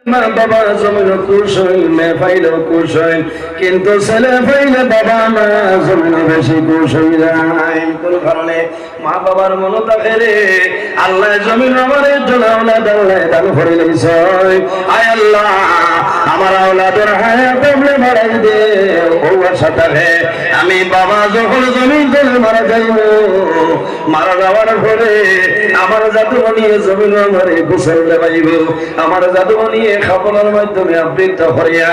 মা বাবা জমিন খুশ হইল, মেয়ে পাইল খুশ হইল, কিন্তু ছেলে পাইলে বাবা মা জমিন বেশি খুশ হয়ে যায়। কোন কারণে? মা বাবার মনে থাকে রে আল্লাহ জমিন আমার জন্য আওলাদ আল্লাহ দান করে লইছে। আয় আল্লাহ আমার আওলাদের হায়াত আপনি বাড়াই দে। ও আশা থাকে আমি বাবা যখন জমিন চলে মারা যাইব, মারা যাওয়ার পরে আমার জাদু নিয়ে জমিন আমারে গোসল দেবাইব, আমার জাদু নিয়ে খাবলার মাধ্যমে আবৃত করিয়া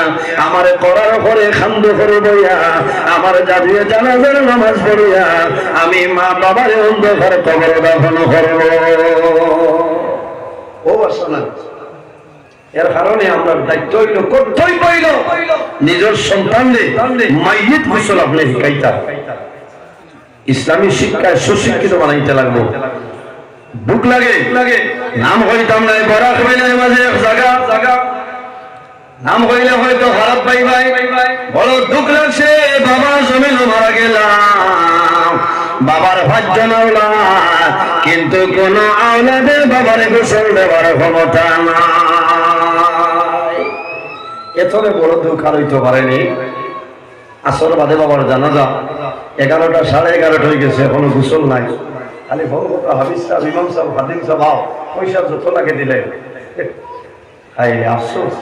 আমার করার পরে খান্দ করে বইয়া আমার জাদুয়ে জানাজার নামাজ পড়িয়া আমি মা বাবার অন্ধকার কবর দাফন করব। ও আসলে এর কারণে আমরা দায়িত্ব হইল করতেই পাইল নিজের সন্তানদের মাইয়িত গোসল আপনি শিখাইতা, ইসলামী শিক্ষায় সুশিক্ষিত বানাইতে লাগবো। বুক লাগে নাম হইতাম নাই বরাক হইলে মাঝে এক জায়গা নাম হইলে হয়তো খারাপ পাই ভাই বড় দুঃখ লাগছে। বাবা জমিন মারা গেলাম, বাবার ভাজ্য আওলাদ, কিন্তু কোন আওলাদে বাবার গোসল দেওয়ার ক্ষমতা নাই। এতরে বড় দুঃখ আর হইতে পারেনি। আসর বাদে বাবার জানাজা 11টা 11:30 হয়ে গেছে, এখনো গোসল নাই। খালি ভগবত হাবিজ সাহেব, ইমাম সাহেব, খাদিম সাহেব পয়সা যত লাগে দিলেন। আফসোস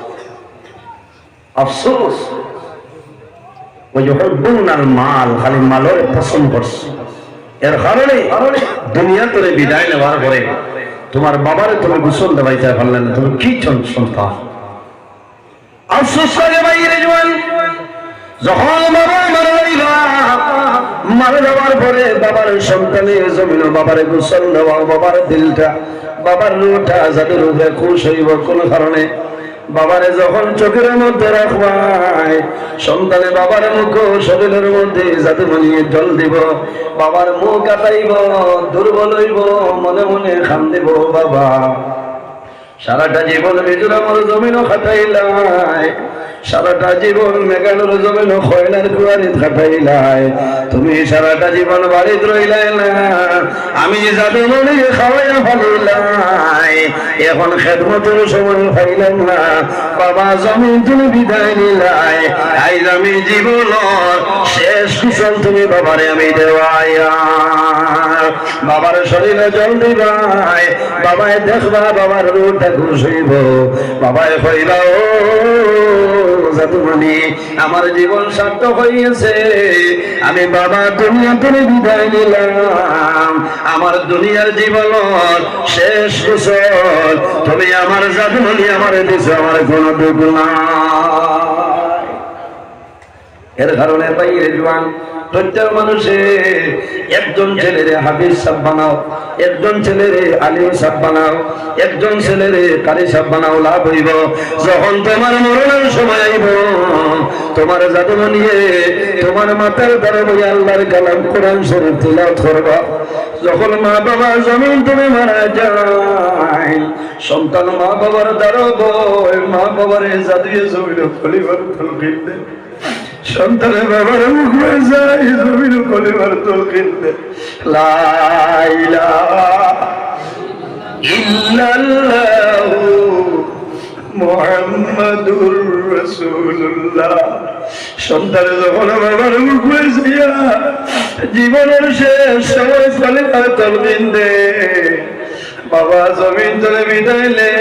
আফসোস ওই যখন মাল খালি মালের পছন্দ করছে। এর কারণে দুনিয়া তোরে বিদায় নেওয়ার পরে তোমার বাবারে তুমি গোসল দেওয়াইতে পারলে না, তুমি কি সন্তান। আফসোস লাগে বাইরে জোয়ান, যখন বাবা মারা যাওয়ার পরে বাবার সন্তানের জমিন বাবারে গোসল দেওয়া, বাবার দিলটা বাবার রুটা যাতে রুহে খুশ হইব। কোন কারণে? বাবারে যখন চোখের মধ্যে রাখবাই সন্তানে বাবার মুখ শরীরের মধ্যে যাতে মনিয়ে জল দিব, বাবার মুখ কাটাইব, দুর্বল হইব, মনে মনে খান দিব। বাবা সারাটা জীবন বেজুর আমার জমিনও খাটাইলাই, সারাটা জীবন মেঘালোর জমিন খয়লার কুয়ারিত খাটাইলাই, তুমি সারাটা জীবন বাড়িতে রইলাই না, আমি যাতে মনে খাওয়াইয়া ফালিলাই, এখন খেদমতের সময় পাইলাম না। বাবা জমিন তুমি বিদায় নিলাই, আজ আমি জীবন শেষ কুশল তুমি বাবারে আমি দেওয়াইয়া, বাবার শরীরে জল দিবাই, বাবায় দেখবা বাবার রূপটা খুশ হইব। বাবায় কইবা ও জাদুমণি আমার জীবন সার্থক হইয়াছে, আমি বাবা দুনিয়া থেকে বিদায় নিলাম, আমার দুনিয়ার জীবন শেষ কুশল তুমি আমার জাদুমণি আমার দিছো, আমার কোনো দুঃখ নাই। এর কারণে বাইরে জোয়ান প্রত্যেক মানুষের একজন ছেলেরে হাফিজ সাহেব বানাও, একজন ছেলেরে আলিম সাহেব বানাও, একজন ছেলেরে কারি সাহেব বানাও, লাভ হইব। যখন তোমার মরণের সময় আইব তোমার জাদু নিয়ে তোমার মাথার দ্বারা বই আল্লাহর কালাম কোরআন শরীফ তিলাওয়াত করবা। যখন মা বাবা জমিন তুমি মারা যায় সন্তান মা বাবার দ্বারা বই মা বাবারে জাদুয়ে জমিন খলিবার তলকিন দেয়, সন্তানের বাবার মুখ হয়ে যায় জমিন খলিবার তলকিন দেয়। লা ইলাহা ইল্লাল্লাহু মুহাম্মাদুর রাসূলুল্লাহ। সন্তানে যখন বাবার মুখ হয়ে যাইয়া জীবনের শেষ সময় খলিবার তলকিন দেয়, বাবা জমিন তলে বিদাইলে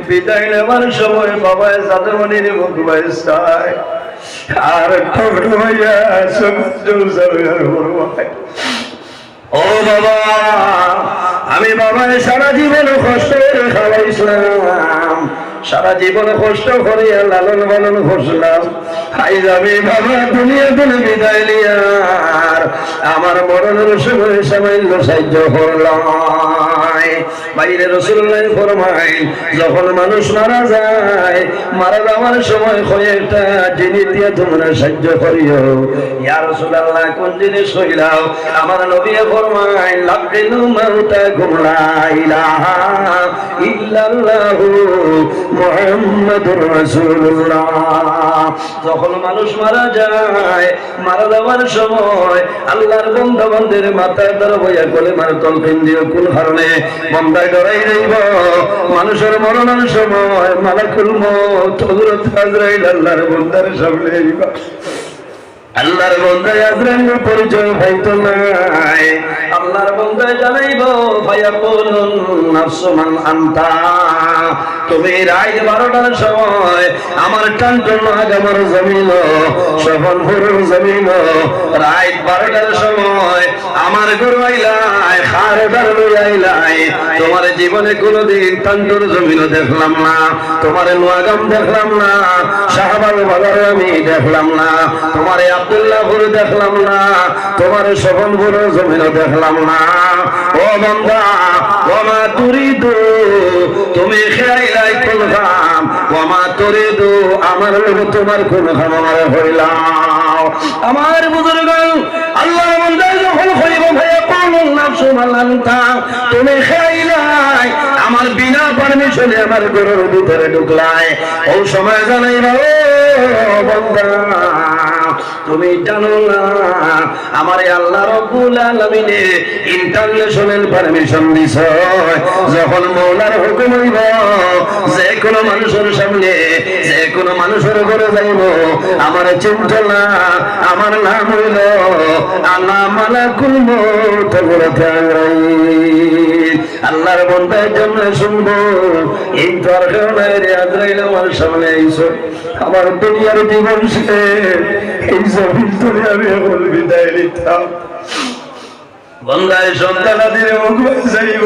বিদায় নেওয়ার সময় বাবা জাদুমণির মুখ হয়ে যায় আর ভাইয়া ও বাবা আমি বাবায় সারা জীবন কষ্ট করে খাওয়াইছিলাম, সারা জীবন কষ্ট করে লালন পালন করছিলাম, আজ আমি বাবা দুনিয়া তুলে বিদায় নিয়ার আমার মরণের সময় সামান্য সাহায্য করলাম। বাইরে রাসূলুল্লাহ ফরমায় যখন মানুষ মারা যায় মারা যাওয়ার সময় কয়েকটা জিনিস দিয়ে তোমরা সাহায্য করিও। ইয়া রাসূলুল্লাহ কোন জিনিস কইলাও? আমার নবী ফরমায় লাকিনু মাউতাকুম লা ইলাহা ইল্লাল্লাহু মুহাম্মাদুর রাসূলুল্লাহ। যখন মানুষ মারা যায় মারা যাওয়ার সময় আল্লাহর বান্দা বান্দির মাথায় ধরে বইয়া কোলে মার তলকিন দিও। কোন কারণে? বান্দায় ডরাই যাইব মানুষের মরণের সময় মালাকুল মউত হযরত আজরাইল আল্লাহর বান্দার সামনে আইবা আল্লাহর বান্দায় আজরাইলের পরিচয় পাইতো নাই আল্লাহর বান্দায় জানাইবো ফায়াকুলুন নাফসু মান আনতা তুমি রাত 12টার সময় আমার টানটন আমার জমিন সফলপুরের জমিন রাত 12টার সময় আমার ঘর আইলাই খারদার লই আইলাই তোমার জীবনে কোনোদিন টানটন জমিন দেখলাম না তোমার নোয়াগাম দেখলাম না শাহবাগ বাজারে আমি দেখলাম না তোমার আব্দুল্লাহপুর দেখলাম না তোমার সফলপুরের জমিন দেখলাম না ও বান্দা ওমা তুরিদু তুমি খেয়াইলাই কোন কাম ওমা তুরিদু আমার লোক তোমার কোন কাম আমার হইলাম আমার বুজুর্গ আল্লাহ বান্দা যখন হইব ভাইয়া কোন নাফসু মালান্তা তুমি খেয়াইলাই আমার বিনা পারমিশনে আমার ঘরের ভিতরে ঢুকলাই ও সময় জানাইবা ও বান্দা তুমি জানো না আমারে আল্লাহ রাব্বুল আলামিনে ইন্টারন্যাশনাল পারমিশন দিছে যখন মওলার হুকুম হইব যে কোনো মানুষের সামনে যে কোনো মানুষের ঘরে যাইব আমারে চিনতো না আমার নাম হইল আল্লাহ মালাকুল মউত আল্লাহর বান্দার জন্য শুনবো এই দরকার নাই রে আজরাইল আমার সামনে আইছো আমার দুনিয়ার জীবন শেষ এই জমিন ধরে আমি এখন বিদায় নিতাম বন্দায় সন্তানাদের মুখ ভাই চাইব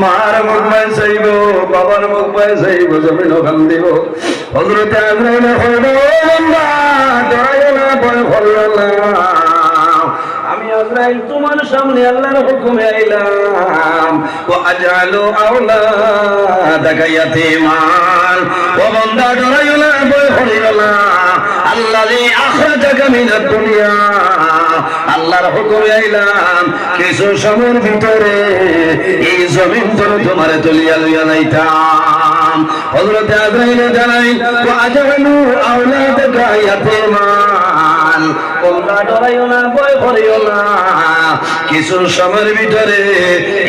মার মুখ ভাই চাইব বাবার মুখ ভাই চাইব জমিন ওখান দিব হযরতে আজরাইল হইল বন্দা ডরাইও না ভয় করো না আমি আজরাইল তোমার সামনে আল্লাহর হুকুমে আইলাম ওয়া আজআলু আওলাদাকা ইয়াতীমান ও বান্দা ডরাইও না ভয় করিও না আল্লাযী আখরাজাকা মিনাদ দুনিয়া আল্লাহর হুকুমে আইলাম কিছু সময়ের ভিতরে এই জমিন ধরে তোমারে তুলিয়া লইয়া যাইতাম হযরতে আজরাইল জানাই ওয়া আজআলু আওলাদাকা ইয়াতীমান তোমরা ডরাইও না ভয় করিও না কিছু সময়ের ভিতরে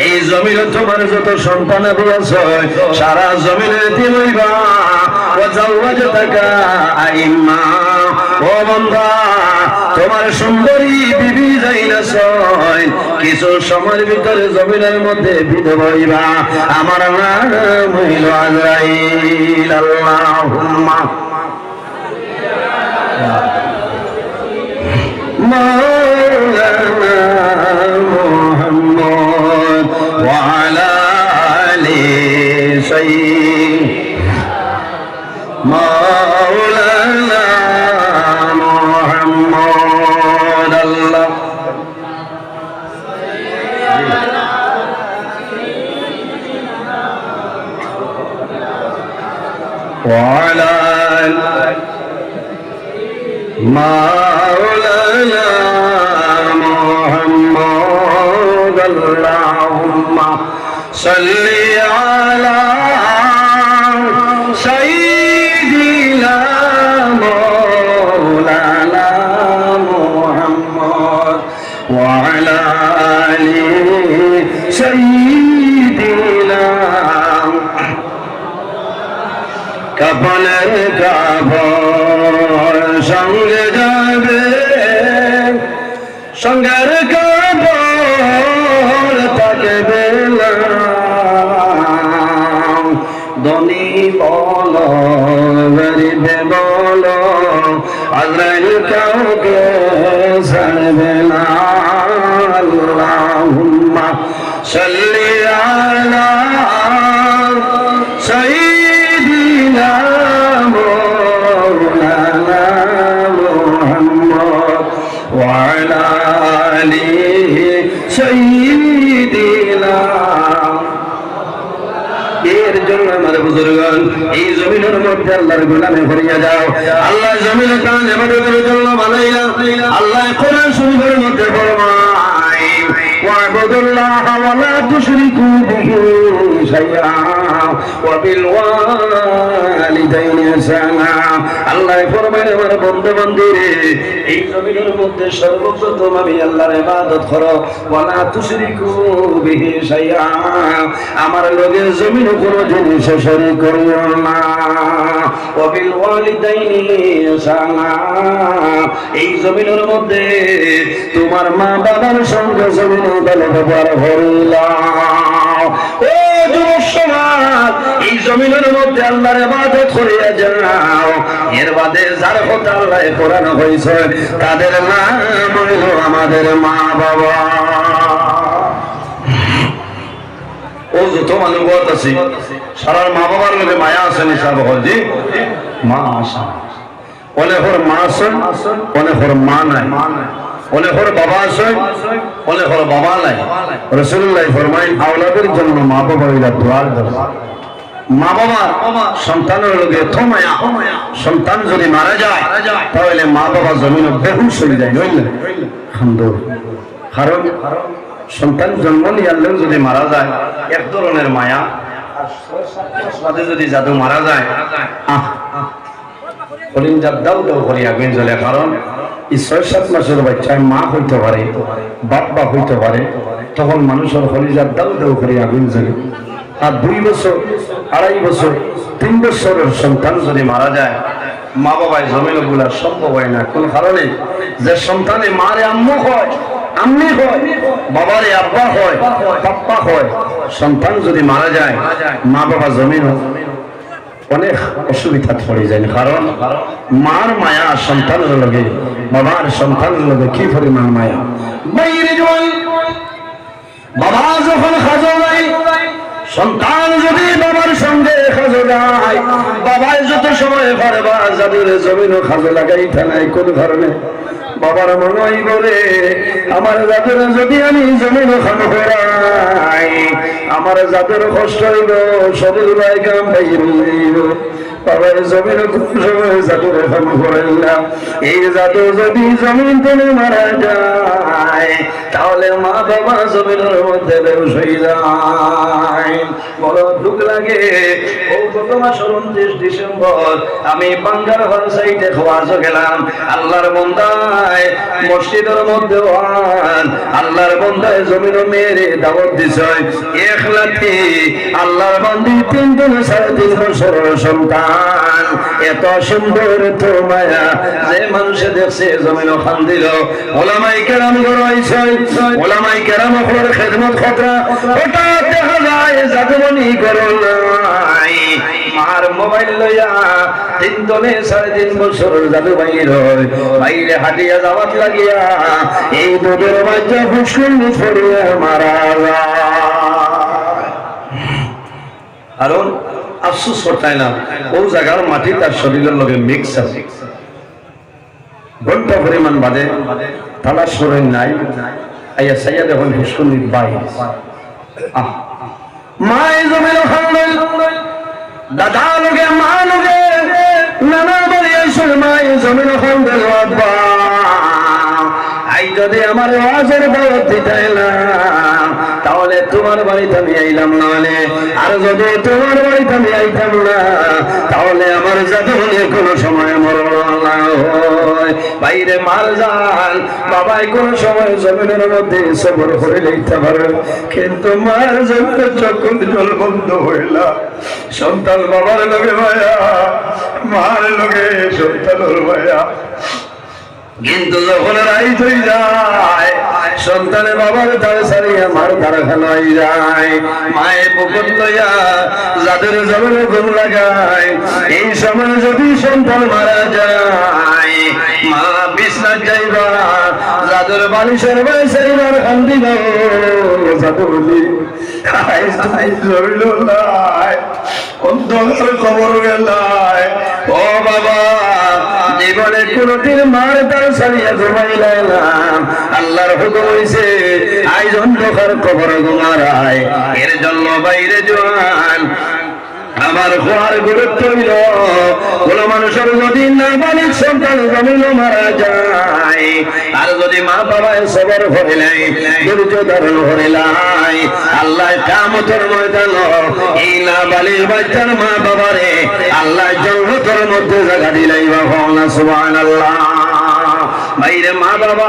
এই জমিনে তোমার যত সন্তান আছে সারা জমিনে এতিম হইবা ওয়া জাওয়াজতাকা আইম্মা ও বান্দা তোমার সুন্দরী বিবি যাইনা ছয় কিছু সময়ের ভিতরে জমিনের মধ্যে বিধবা হইবা আমার নাম হইল আজরাইল আল্লাহুম্মা مولانا محمد وعلى آل سيدنا مولانا محمد الله وعلى آل مولانا محمد اللهم صل على سيدنا مولانا محمد وعلى آل سيدنا কাফনের কাফর সঙ্গে যাবে সঙ্গের কাফর তাকে বেলা ধনী বল গরিবে বল আল্লাহ কাউকে ছাড়বে না আল্লাহুম্মা সাল্লি আলা সাইয়্যিদিনা মাওলানা মুহাম্মদ ওয়া আলা আলি সাইয়্যিদিনা এর জন্য আমার বুজুর্গগণ এই জমিনের মধ্যে আল্লাহর গোলামি করিয়া যাও আল্লাহ জমিনে কান ইবাদতের জন্য বানাইলা আল্লাহ কোরআন শরীফের মধ্যে ফরমায় ওয়াবুদুল্লাহ ওয়া লা তুশরিকু বিহি শাইআ ওয়া বিল ওয়ালিদাইনি ইহসানা আল্লাহ ফরমায় আমার বন্ধু বান্ধবীরে এই জমিনের মধ্যে সর্বপ্রথম আমি আল্লাহর ইবাদত করো ওয়ালা তুশরিকু বিহি শাইআ আমার লগে জমিন কোনো জিনিস শরীক করিও না ওয়া বিল ওয়ালিদাইনি ইহসানা এই জমিনের মধ্যে তোমার মা বাবার সঙ্গে জমিন ভালো ব্যবহার করলাম ও যুবক সমাজ এই জমিনের মধ্যে আল্লাহর ইবাদত করিয়া যাও এর বাদে যার কথা আল্লাহ কোরআন হইছে তাদের নাম হলো আমাদের মা বাবা ও যত মানুষ আছে সারার মা বাবার লোকে মায়া আছে নিশাব হজি মা আসা অনেক ওর মা আছে অনেক ওর মা নাই অনেক ওর বাবা আছে অনেক ওর বাবা নাই রাসূলুল্লাহ ফরমায় আওলাদের জন্য মা বাবা হইলা দোয়ার দরকার মা বাবা সন্তানের লোকে এত মায়া সন্তান যদি মারা যায় তাহলে মা বাবা জমিনে বেহুশ হয়ে যায় নইলে কারণ সন্তান জন্ম নিয়ে যদি মারা যায় এক ধরনের মায়া আর যদি জাদু মারা যায় দাও দাও করি আগুন জ্বলে কারণ এই 6-7 মাসের বাচ্চায় মা হইতে পারে বাপ বাপ হইতে পারে তখন মানুষের হলিজার দাও দাও করি আগুন জ্বলে আর 2 বছর 2.5 বছর 3 বছরের সন্তান যদি মারা যায় মা বাবায় জমিন গুলা সম্ভব হয় না কোন কারণে যে সন্তানে মারে আম্মু হয় আম্মি হয় বাবারে আব্বা হয় পাপ্পা হয় সন্তান যদি মারা যায় মা বাবা জমিন অনেক অসুবিধা পড়ে যায় কারণ মার মায়া সন্তানের লগে বাবার সন্তানের লগে কি পরিমাণ মায়া বাইরে জল বাবা যখন খাজো নাই সন্তান যদি বাবার সঙ্গে খাজো যায় বাবাই যত সময় পারবা যাদের জমিনও খাজো লাগাই থানায় কোন ধরনে বাবার মনে হয় বলে আমার যাদের যদি আমি জমিনও খানো করাই আমার যাদের কষ্ট হইল শরীর গাম বাইর বাবার জমিন কোন সময় জাদুর খানো করাইলাম এই জাদু যদি জমিন তুমি মারা যায় তাহলে মা বাবা জমিনের মধ্যে বেউস হয়ে যায় বড় দুঃখ লাগে ও গত মাসের 29 ডিসেম্বর আমি বাঙ্গার হল সাইডে খোয়াজ গেলাম আল্লাহর বন্দায় মসজিদের মধ্যে আল্লাহর বন্দায় জমিন মেরে দাওয়াত দিছে এক লাঠি আল্লাহর বান্দি 3 দিন 3.5 বছরের সন্তান এত সুন্দর তো মায়া যে মানুষ দেখছে জমিন খান দিল ওলামায়ে কেরাম রয়েছে ওলামায়ে কেরাম ওর খেদমত খতরা ওটা দেখা যায় জাদুমনি করলাই মার মোবাইল লইয়া 3 দিনে 3.5 বছর জাদু বাইরে হাটিয়া যাওয়াত লাগিয়া এই দুধের বাচ্চা ফুসকুন ছড়িয়ে মারা কারণ আফসোস করতাই না ও জায়গার মাটি তার শরীরের লগে মিক্স আছে ঘন্টা পরিমাণ বাদে তালা শরীর নাই আইয়া সাইয়া দেখুন ফুসকুন বাই মাই জমির দাদা লোকে মা লোকে নানা বলি মাই জমিন আই যদি আমার ওয়াজের বরত দিতাইলাম তাহলে তোমার বাড়িতে আমি আইলাম না আর যদি তোমার বাড়িতে আমি আইতাম না তাহলে আমার জাদুনের কোনো সময় মরণ না হয় বাইরে মাল যান বাবাই কোন সময় জমিনের মধ্যে সবর করে লিখতে পারে কিন্তু মার জমিনের চক্ষু জল বন্ধ হইলা সন্তান বাবার লগে মায়া মার লগে সন্তানের মায়া কিন্তু যখন রাইত হয়ে যায় সন্তানের বাবার দ্বারে সারিয়া মার দ্বারা খানাই যায় মায়ের পুকুর লইয়া যাদের জমিনে ঘুম লাগায় এই সময় যদি সন্তান মারা যায় মা বিছনায় যাইবা যাদের বালিশের বাইসাইবার কান্দি দাও যাদের বলি অন্ধকার খবর গেলায় ও বাবা জীবনে কোনদিন মার দ্বার সারিয়া ঘুমাইলাম আল্লাহর হুকুম হইছে আইজ অন্ধকার কবর ঘুমারায় এর জন্য বাইরে জোয়ান আমার খোয়ার গুরুত্ব হইল মানুষের যদি নাবালিগ সন্তান জমিনে মারা যায় আর যদি মা বাবায় সবর করে নাই ধৈর্য ধারণ করে নাই আল্লাহ কিয়ামতের ময়দানে এই নাবালিগ বাচ্চার মা বাবারে আল্লাহ জান্নাতের মধ্যে জায়গা দিলাইবা সুবহানাল্লাহ ভাইরে মা বাবা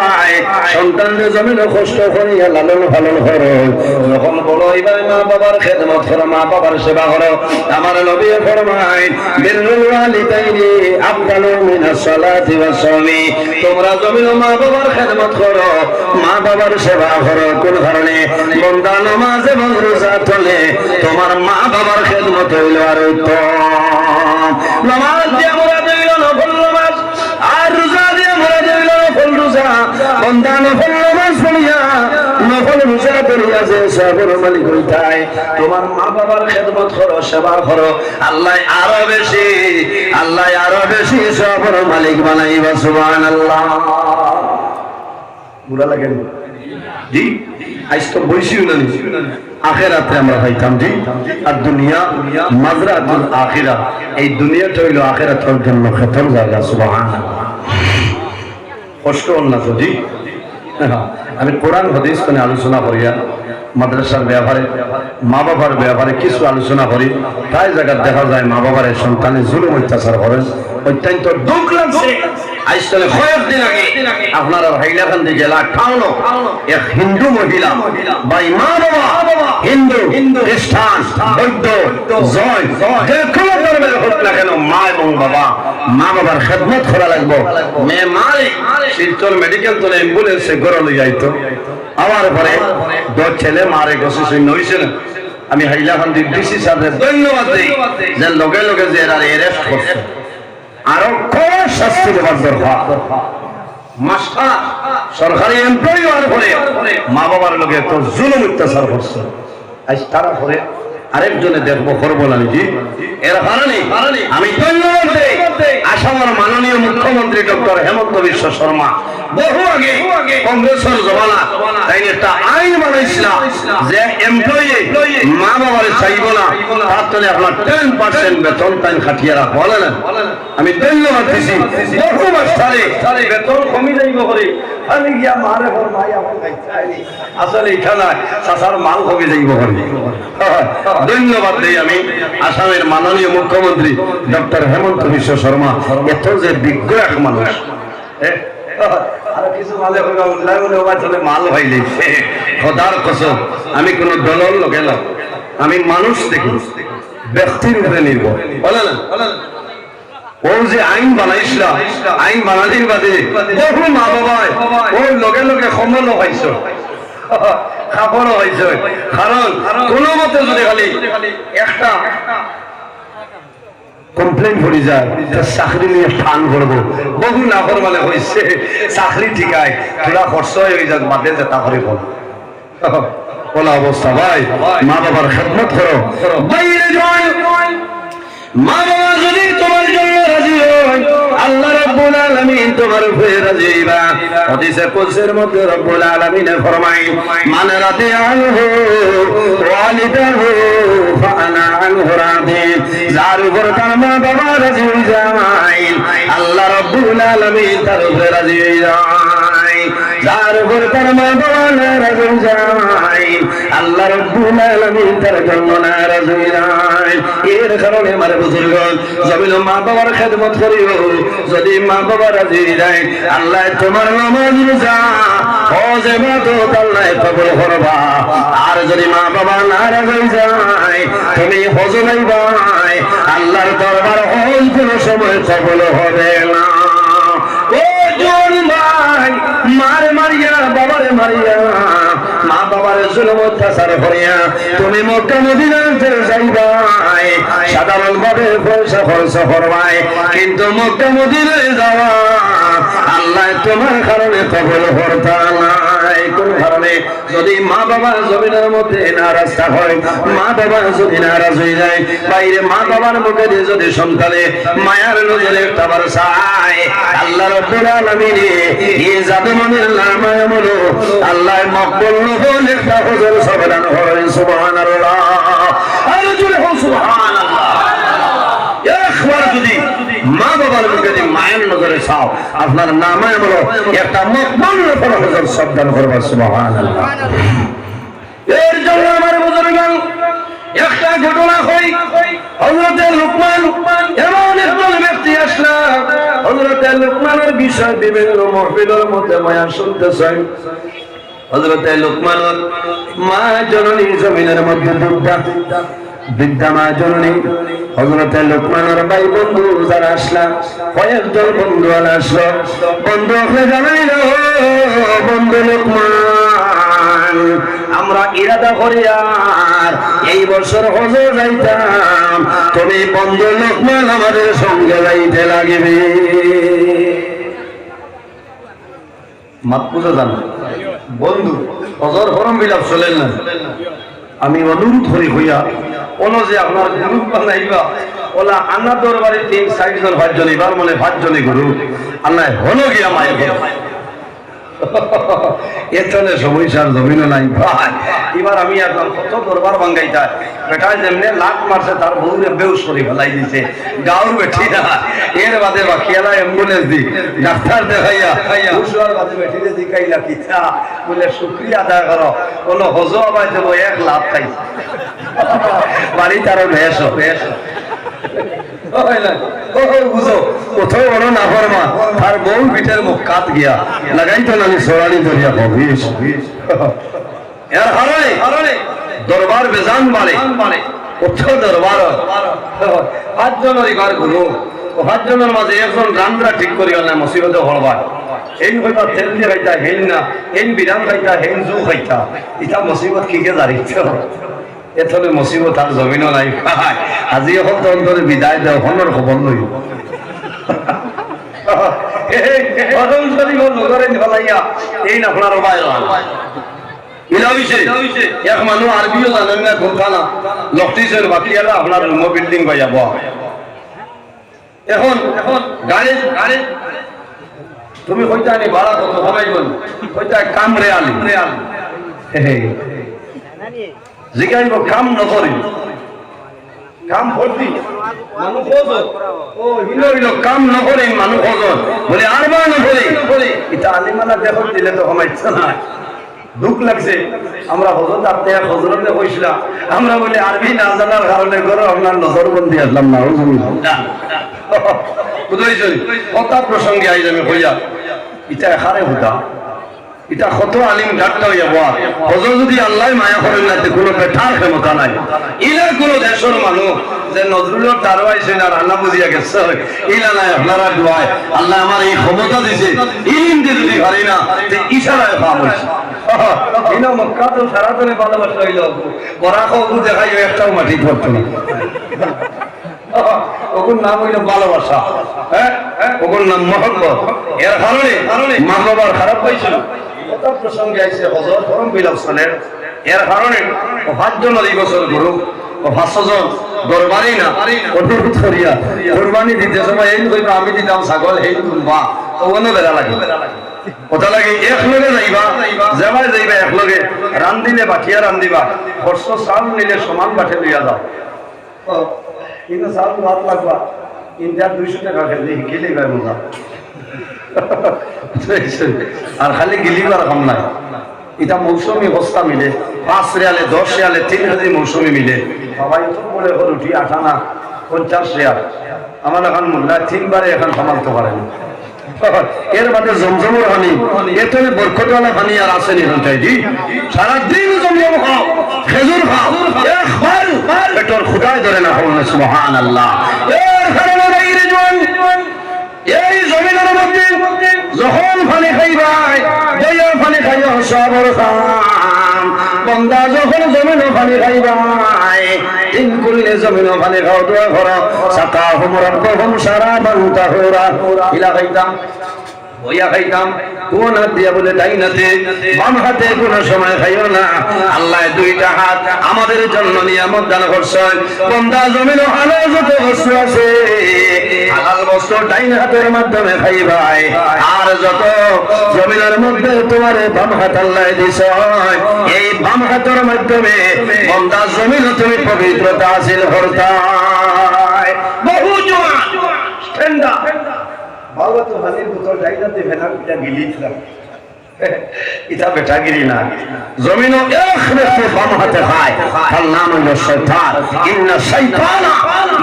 সন্তানদের জমিনে কষ্ট করিয়া লালন পালন করো যখন বড় হইবা মা বাবার খেদমত করো মা বাবার সেবা করো আমার নবী ফরমায় বিররুল ওয়ালিদাইনি আফদালু মিনাস সালাতি ওয়াস সাওমি তোমরা জমিনে মা বাবার খেদমত করো মা বাবার সেবা করো কোন কারণে বান্দা নামাজ এবং রোজা তোলে তোমার মা বাবার খেদমত হইল আর উত্তম নামাজ দিয়ে মোরা দিল নফল নামাজ আর রোজা দিয়ে মোরা দিল নফল রোজা বান্দা নফল নামাজ পড়িয়া নফল রোজা করিয়া যে সবর মালিক হইতায় তোমার মা বাবার খেদমত করো সেবা করো আল্লাহ আরো বেশি সবর মালিক বানাইবা সুবহানাল্লাহ বুড়া লাগে জি আজ তো বইছিও না আখিরাতে আমরা পাইতাম জি আর দুনিয়া মাজরাতুল আখিরা এই দুনিয়াটা হইল আখিরাতের জন্য খেতর জায়গা সুবহানাল্লাহ কষ্ট না তো জি আমি কোরআন হাদিস নিয়ে আলোচনা করিয়া মাদ্রাসার ব্যাপারে মা বাবার ব্যাপারে কিছু আলোচনা করি তাই জায়গা দেখা যায় মা বাবার সন্তানে জুলুম অত্যাচার করেন অত্যন্ত দুঃখ লাগছে আজকাল কয়েকদিন আগে আপনারা হাইলাকান্দি জেলা টাউনো এক হিন্দু মহিলা বাই মা বাবা হিন্দু খ্রিস্টান বৌদ্ধ জৈন যে কোনো ধর্মের হোক না কেন মা এবং বাবা মা বাবার খেদমত করা লাগবো মেয়ে মালিক শিলচর মেডিকেল তোলে অ্যাম্বুলেন্সে গড়ে লই যাইতো আমার পরে দশ ছেলে মারে গেছে শূন্য হয়েছে না আমি হাইলাকান্দি ডিসি সাহেবের ধন্যবাদ দিই যে লগে লগে যে এরা অ্যারেস্ট করছে আরো কোন শাস্তি দেওয়ার দরকার মাস্টার সরকারি এমপ্লয়ি হওয়ার পরে মা বাবার লোকে এত জুলুম অত্যাচার করছে আজ তারা করে আরেকজনে দেখবো করবো না জি এর কারণে আমি ধন্যবাদ দেই আসামের মাননীয় মুখ্যমন্ত্রী ডক্টর হেমন্ত বিশ্ব শর্মা বহু আগে কংগ্রেসের জমানা তাই একটা আইন বানাইছিল যে এমপ্লয়ি মা বাবার চাইব না তার তলে আপনার 10% বেতন তাই খাটিয়ে রাখবো বলেন আমি ধন্যবাদ দিছি বহু মাস্টারে বেতন কমে যাইব করে আমি গিয়া মারে ঘর মাই আমার খাইতে আসলে এখানে চাচার মাল কমে যাইব করে ধন্যবাদ দেই আমি আসামের মাননীয় মুখ্যমন্ত্রী ডক্টর হেমন্ত বিশ্ব শর্মা এত যে বিজ্ঞ এক মানুষ আমি কোন দলের লোক এলাম আমি মানুষ দেখি ব্যক্তির উপরে নির্ভর বলে না ও যে আইন বানাইছিল আইন বানালির বাদে বহু মা বাবায় ওর লগে লগে সমল হয়েছ খাবার হয়েছে কারণ কোন মতে যদি খালি একটা কমপ্লেন করে যায় চাকরি নিয়ে ফান করবো বহু না মানে হয়েছে চাকরি ঠিকায় পুরা খরচ হয়ে যাক বাদে যেটা করে বলা অবস্থা ভাই মা বাবার খেদমত করো বাইরে যাই মা বাবা যদি তোমার জন্য রাজি হয় আল্লাহ রাব্বুল আলামিন তোমার উপরে রাজি হইবা হাদিসে কুদসির মধ্যে রাব্বুল আলামিন ফরমায় মান রাদিয়া আনহু ওয়ালিদাহু ফাআনা আনহু রাদি যার উপর তার মা বাবা রাজি হয়ে যায় আল্লাহ রাব্বুল আলামিন তার উপরে রাজি হয়ে যায় যার উপর তার মা বাবা নারাজ হয়ে যায় আল্লাহ রাব্বুল আলামিন তার জন্য নারাজ হয়ে যায় এর কারণে আমার বুজুর্গ জমিন মা বাবার খেদমত করিও যদি মা বাবা রাজি হয়ে যায় আল্লাহ তোমার নামাজ রোজা হজ ইবাদত আল্লাহ কবুল করবা আর যদি মা বাবা নারাজ হয়ে যায় তুমি হজ নাইবা আল্লাহর দরবার হজ কোনো সময় কবুল হবে না ও জন ভাই মারে মারিয়া বাবারে মারিয়া মা বাবার জুলুম অত্যাচার করিয়া তুমি মক্কা মদিনাতে যাইবাই সাধারণ ভাবে পয়সা খরচ করবাই কিন্তু মক্কা মদিনায় যাওয়া আল্লাহ তোমার কারণে কবুল করতা নাই কোন কারণে যদি মা বাবা জমিনের মধ্যে নারাজ হয় মা বাবা যদি নারাজ হয়ে যায় বাইরে মা বাবার মুখে যদি সন্তানে মায়ার নজরে একটা বার চায় আল্লাহ রাব্বুল আলামিন এই জাদুমনের নামায় বলো আল্লাহ মকবুল নবুল একটা হুজুর সাবধান করেন সুবহানাল্লাহ আর জুড়ে হো সুবহানাল্লাহ একবার যদি মা বাবার মুখে যদি মায়ের নজরে চাও আপনার নামে বলো একটা মকবুল ফরজ সাবধান করবা সুবহানাল্লাহ। এর জন্য আমার বুজুর্গগণ একটা ঘটনা হয় হযরত লুকমান এমন একজন ব্যক্তি আসলা হযরত লুকমানের বিষয় বিভিন্ন মাহফিলের মধ্যে মায়া শুনতেছেন। হযরত লুকমানের মা জননী জমিনের মধ্যে বৃদ্ধা মা জননী হযরত লুকমানের ভাই বন্ধু যারা আসলা কয়েকজন বন্ধু আসলো বন্ধু আপনি জানাইল বন্ধু লুকমান আমরা ইরাদা করি আর এই বছর হজ যাইতাম তুমি বন্ধু লুকমান আমাদের সঙ্গে যাইতে লাগবে। মাতপুজা জানো বন্ধু হজর ফরম বিলাপ চলেন না আমি অনুরোধ করি হইয়া কোনো যে আপনার গ্রুপ বানাইবা ওলা আন্না দরবারে 3-4 জন 5 জন এবার মনে 5 জনই গুরু আল্লাহ হলো গিয়া মায়ের এখানে সমস্যার জমিনও নাই ভাই। এবার আমি একদম কত দরবার ভাঙ্গাইতা বেটা যেমনে লাখ মারছে তার বউরে বেউস করে ফেলাই দিছে গাঁর বেঠি না এর বাদে বাকিয়ালা অ্যাম্বুলেন্স দি ডাক্তার দেখাইয়া উসুয়ার বাদে বেঠিতে দিকাইলা কিতা বলে শুকরিয়া আদায় করো কোনো হজ আবাই দেবো 1 লাখ খাই বাড়ি তারও ভেস বুঝো কোথাও বড় না ফরমা আর বউ পিঠের মুখ কাত গিয়া লাগাইতো না সোরানি ধরিয়া হবিস এর হারণে দরবার বেজান বাড়ে কোথাও দরবার 5 জনের এবার গুরু 5 জনের মাঝে একজন রান্দ্রা ঠিক করি না মুসিবতে হলবার হেন হইবা তেল দিয়ে খাইতা হেন না হেন বিধান খাইতা হেন জু খাইতা এটা মুসিবত কিকে জারিত এথলে মুসিবত আর জমিনও নাই ভাই আজি এখন তো অন্তরে বিদায় দেও হনর খবর লই এই না আপনার এক মানুষ আরবিও জানেন না ঘুরখানা লকটিসের বাকিয়ারা আপনার রুমো বিল্ডিং পাই যাব এখন গাড়ি তুমি কইতা নি ভাড়া কত কমাই বল কইতা কাম রেয়ালি জিগাইব কাম নকরি কাম করতি মানুষ হজর ও হিলো হিলো কাম নকরি মানুষ হজর বলে আর বা নকরি এটা আলিমালা দেখো দিলে তো কমাইছে না দুঃখ লাগছে আমরা হজর আপনি হজরতে কইছিলাম আমরা বলে আরবি না জানার কারণে করো আপনার নজরবন্দি আসলাম না বুঝাইছি কথা প্রসঙ্গে আইজ আমি কইয়া এটা এখানে হুদা এটা কত আলিম ডাক্তার হইয়া বল হজর যদি আল্লাহ মায়া করেন না কোনো বেঠার ক্ষমতা নাই ইলা কোনো দেশের মানুষ যে নজরুলের দারোয়াইছে না রান্না বুঝিয়া গেছে ইলা নাই আপনারা দোয়ায় আল্লাহ আমার এই ক্ষমতা দিছে ইলিম দিয়ে যদি পারি না যে ইশারায় কাম হইছে ইনা মক্কা তো সারাদিনে ভালোবাসা হইল বরাক ওগু দেখাইও একটাও মাটি পড়তো না ওগুর নাম হইল ভালোবাসা হ্যাঁ ওগুর নাম মহব্বত এর কারণে মা বাবার খারাপ হয়েছিল কথা প্রসঙ্গে আইছে হজর ফরম বিলাপ সালের এর কারণে 5 জন এই বছর গুরু 500 জন দরবারি না অনুরোধ করিয়া কুরবানি দিতে সময় এই কইবা আমি দিতাম ছাগল এই তুলবা ওনো বেলা লাগে কথা লাগে এক লগে যাইবা এক লগে রান্দিলে বাকিয়া রান্দিবা বর্ষ চাল নিলে সমান বাটে লইয়া যাও কিন্তু চাল ভাত লাগবা ইন্টার 200 টাকা গেলে ভাই মজা আর খালি গিলিবার কাম নাই এটা মৌসুমি বস্তা মিলে 5 রিয়ালে 10 রিয়ালে 3 হাজার মৌসুমি মিলে সবাই তো বলে রুটি 8 আনা 50 রিয়াল আমার এখন মোল্লা 3 বারে এখন সামালতে পারে না এর বাদে জমজমের পানি এতনে বরকতওয়ালা পানি আর আসেনি হন্তাই জি সারা দিন জমজম খাও খেজুর খাও একবার পেটর খুদাই ধরে না হল সুবহানাল্লাহ এর কারণে রাইরে জোয়ান এই জমিনের মধ্যে যখন পানি খাইবাই দয়া পানি খাইও সবর খাম বন্দা যখন জমিনে পানি খাইবাই তিন করলে জমিনে পানি খাও দোয়া করো সাকা হুমরান বহুম সারা বান্তা হোরা ইলা খাইতাম ওয়া খাইতাম কোন হাত দিয়া বলে ডাইনাতে বাম হাতে কোন সময় খাইও না আল্লাহ দুইটা হাত আমাদের জন্য নিয়ামত দান করছেন বান্দা জমিনে হালাল যত বস্তু আছে হালাল বস্তু ডাইন হাতের মাধ্যমে খাইবাই আর যত জমিনের মধ্যে তোমার বাম হাত আল্লাহ দিছে এই বাম হাতের মাধ্যমে বান্দা জমিনে তুমি পবিত্রতা হাসিল করতাই বহু জোয়ান ঠান্ডা বাবা তো হানির বোতল ডাইনাতে ভেনা পিটা গিলিছিলাম এটা বেটাগিরি না জমিনও এক ব্যক্তি বাম হাতে খায় তার নাম হলো শয়তান ইন্না শাইতানা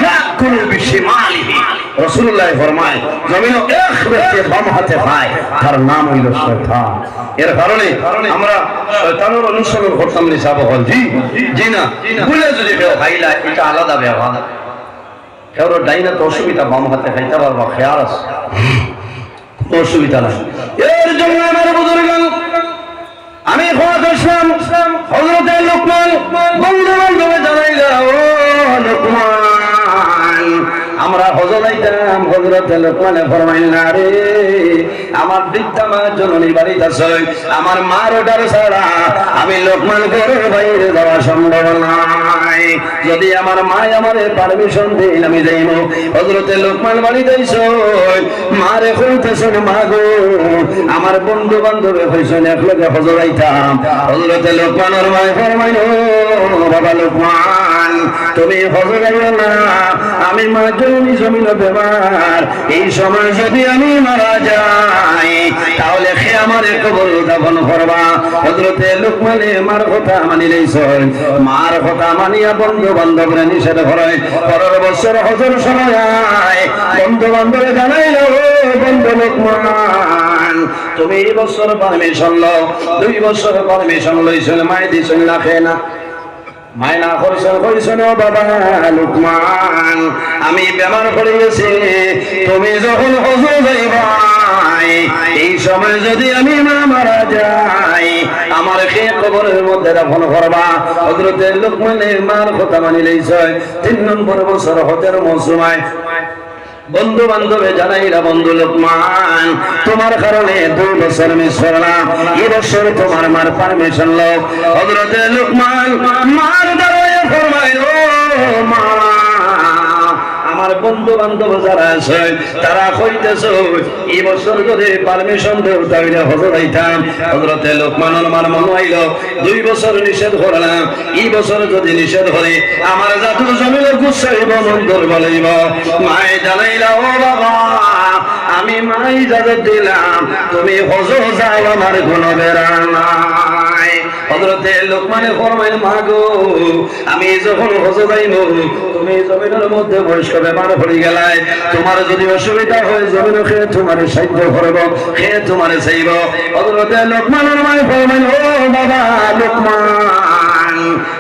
ইয়াকুলু বিশিমালিহি রাসূলুল্লাহ ফরমায় জমিনও এক ব্যক্তি বাম হাতে খায় তার নাম হলো শয়তান এর কারণে আমরা শয়তানের অনুসরণ করতাম না সাহেব হল জি না ভুলে যদি কেউ খাইলা এটা আলাদা ব্যাপার কেউ ডাইনা তো অসুবিধা বাম হাতে খাইতে পারবা খেয়াল আছে অসুবিধা নাই এর জন্য আমার বুজুর্গগণ আমি খোয়াত ইসলাম হযরত লুকমান বন্ধু বান্ধবে জানাইলা ও লুকমান আমরা হযরত আইতাম হযরত লুকমানে ফরমাইলেন রে আমার বৃদ্ধা মা জননী বাড়িতে আছে আমার মার অর্ডার ছাড়া আমি লুকমান ঘরের বাইরে যাওয়া সম্ভব নয় যদি আমার মা আমারে পারমিশন দেন আমি যাইব হযরত লুকমান বাড়িতে আইছো মারে কইতেছেন মা গো আমার বন্ধু বান্ধবে হইছেন একলগে হযরত আইতাম হযরত লুকমানের মা ফরমাইলো বাবা লুকমান তুমি হযরত আইও না আমি মা জননী জমিন বেমার এই সময় যদি আমি মারা যাই তাহলে খে আমারে কবর দাফন করবা হযরত লুকমানে মার কথা মানি লইছেন মার কথা মানিয়া বন্ধু বান্ধবরা নিষেধ করে পরের বছর হজর সময় বন্ধু বান্ধবে জানাইলো বন্ধু লুকমান তুমি এই বছর পারমিশন লও 2 বছর পারমিশন লইছেন মাই দিছেন না খেয়ে না মায়না করছেন কইছেন বাবা লুকমান আমি বেমার পড়ে গেছি তুমি যখন হজর যাইবা এই সময় যদি আমি মারা যাই আমার কে কবরের মধ্যে দাফন করবা হযরত লুকমানের মার কথা মানি লইছে 3 নম্বর বছর হজের মৌসুমায় বন্ধু বান্ধবে জানাইরা বন্ধু লুকমান তোমার কারণে 2 বছর মিস করলাম এই বছর তোমার মার পারমিশন লও হযরত লুকমান মার দরবারে ফরমাইলো মা আমার বন্ধু বান্ধব যারা আছে তারা কইতেছে এই বছর যদি পারমিশন দেও তাহলে হযরত আইতাম হযরত লুকমানের মার মনে হইল 2 বছর নিষেধ করলাম এই বছর যদি নিষেধ করে আমার জাদু জমিনে গুছাইব মন দুর্বল হইব মায়ে জানাইলা ও বাবা আমি মাই ইজাজত দিলাম তুমি হজর যাও আমার কোনো বেড়া নাই হযরত লুকমানে ফরমাইল মা গো আমি যখন হজর যাইব তুমি জমিনের মধ্যে বয়স্ক বেমার পড়ে গেলাই তোমার যদি অসুবিধা হয় জমিন খেয়ে তোমার সাহায্য করব খেয়ে তোমার চাইব হযরত লুকমানের মা ফরমাইল ও বাবা লুকমান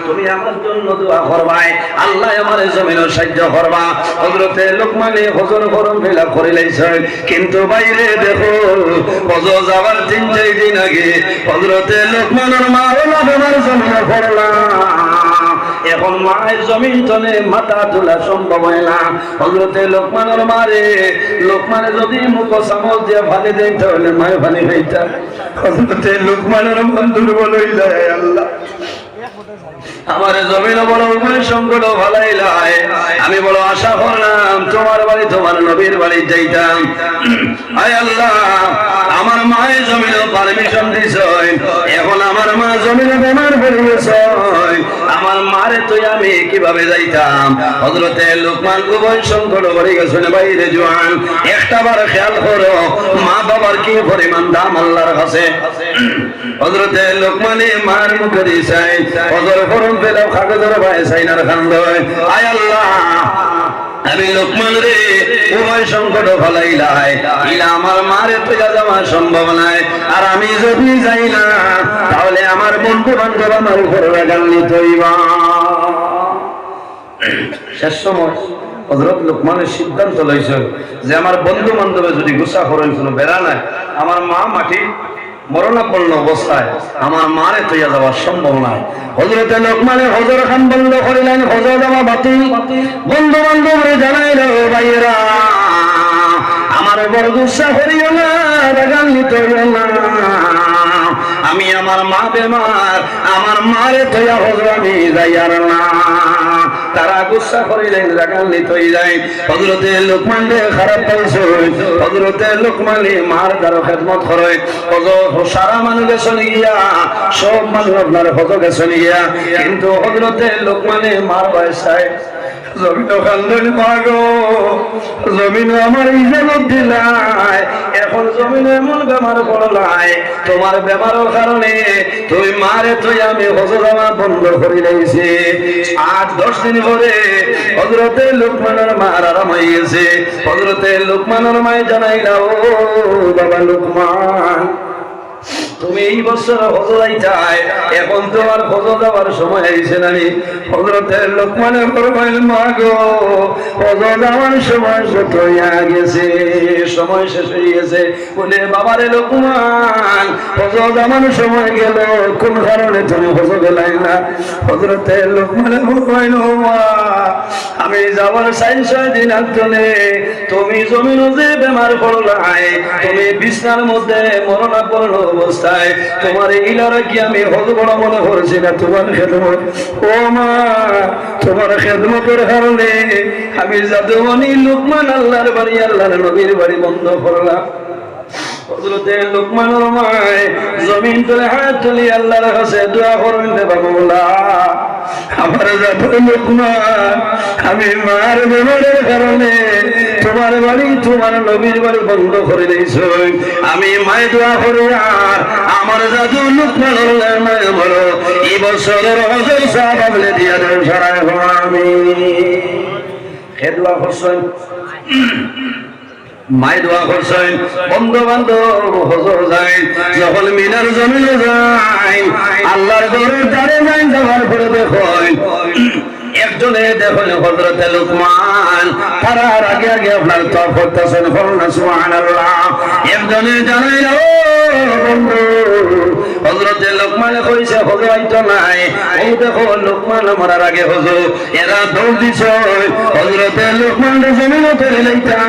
তুমি আমার জন্য দোয়া করবাই আল্লাহ আমারে জমিনের সাহায্য করবা হযরত লুকমানে হজর গরম ফেলা করে লাইছে কিন্তু বাইরে দেখো হজর যাওয়ার 3-4 দিন আগে হযরত লুকমানের মা ওলা বেমার জমিনে পড়লা এখন মায়ের জমিন তলে মাথা তোলা সম্ভব হয় না হযরত লুকমানের মারে লুকমানে যদি মুখ চামচ দিয়ে ফালি দেয় তাহলে মায়ে ফালি খাইতা হযরত লুকমানের মন দুর্বল হয়ে যায় আল্লাহ আমার জমিন বড় উভয় সংকট ভালাইলাই আমি বড় আশা করলাম তোমার বাড়ি তোমার নবীর বাড়ি যাইতাম আয় আল্লাহ আমার মায়ের জমিন পারমিশন দিছেন এখন আমার মা জমিনে বেমার পড়ে গেছে আমার মারে তুই আমি কিভাবে যাইতাম হযরত লুকমান উভয় সংকট পড়ে গেছেন বাইরে জওয়ান একটা বার খেয়াল করো মা বাবার কি পরিমাণ দাম আল্লাহর কাছে হযরত লুকমানে মার মুখে দিছে হযর ফরম পেলাও কাগজের ভাই সাইনার খান্দ আয় আল্লাহ আমি লুকমান রে উভয় সংকট ভালাইলাই ইলা আমার মারে তুইলা যাওয়া সম্ভব নাই আর আমি যদি যাই না তাহলে আমার বন্ধু বান্ধব আমার উপর রাগান্বিত হইবা শেষ সময় হযরত লুকমানের সিদ্ধান্ত লইছে যে আমার বন্ধু বান্ধবে যদি গুসা করেন কোনো বেড়া নাই আমার মা মাটি মরণাপন্ন অবস্থায় আমার মারে তৈয়া যাওয়া সম্ভব নয় হযরত লুকমানে হজর খান বন্ধ করিলেন হজর যাওয়া বাতিল বন্ধু বান্ধবরে জানাইল ভাইয়েরা আমার বড় গুসা করিও না রাগান্বিত হইও না আমি আমার মা বেমার আমার মারে তৈয়া হজর আমি যাইয়ার না তারা গুসা করিলেন রাগান্বিত হয়ে যায় হযরত লুকমান খারাপ পাইছে হযরত লুকমানে মার দ্বারা খেদমত করে হযরত সারা মানুষ গেছেন গিয়া সব মানুষ আপনার হজর গেছেন গিয়া কিন্তু হযরত লুকমানে মার বয়সায় জমিনও কান্দন মাগো, জমিনও আমার ইজাজত দিলাই, এখন জমিন এমন বেমার পড়লাই, তোমার বেমারের কারণে তুই মারে তুই আমি হজ যাওয়া বন্ধ করে দিয়েছি। 8-10 দিন পরে হযরতে লুকমানের মার আরাম হয়েছে। হযরতে লুকমানের মায় জানাইলা, ও বাবা লুকমান, তুমি এই বছর হজ যাইতাই, এখন তোমার হজ যাওয়ার সময় আইছে নানি? হযরতে লোকমানে ফরমাইল, মা গো, হজ যাওয়ার সময় কত হইয়া গেছে, সময় শেষ হয়ে গেছে। বলে, বাবারে লোকমান, হজ যাওয়ার সময় গেল, কোন কারণে তুমি হজ গেলাই না? হযরতে লোকমানে ফরমাইল, মা, আমি যাওয়ার 4-6 দিন আগে তুমি জমিনও যে বেমার পড়লাই, তুমি বিছনার মধ্যে মরণাপন্ন অবস্থায়, তোমার ইলারা কি আমি হজ বড় মনে করছি না? তোমার খেদমত, ও মা, তোমার খেদমতের কারণে আমি জাদুমণি লুকমান আল্লাহর বাড়ি, আল্লাহর নবীর বাড়ি বন্ধ করলাম। হযরতে লুকমানের মায় জমিন তুলে হাত তুলি আল্লাহর কাছে দোয়া করেন, বাবা, আমার জাদু লুকমান, আমি মার বেমারের কারণে তোমার বাড়ি, তোমার নবীর বাড়ি বন্ধ করে দিয়েছ। আমি মায় দোয়া করি, আর আমার জাদু লুকমানের মায় বলো, এই বছরের হজের সাহাব দিয়া দেন সারায় আমি খেদলা হোসেন মাই দোয়া করছেন। বন্ধু বান্ধব হজর যায়, যখন মিনার জমিনে যায়, আল্লাহর ঘরের দ্বারে যাই, যাওয়ার পরে দেখেন একজনে দেখেন হযরতে লুকমান, তার আগে আগে আপনার তওয়াফ করতেছেন, সুবহানাল্লাহ। একজনে জানাই, ও বন্ধু, হযরতে লুকমান কইছে হজ আইতো নাই, এই দেখো লুকমান মরার আগে হজ। এরা দৌড় দিছে হযরতে লুকমান জমিনে ফেলে লইতা,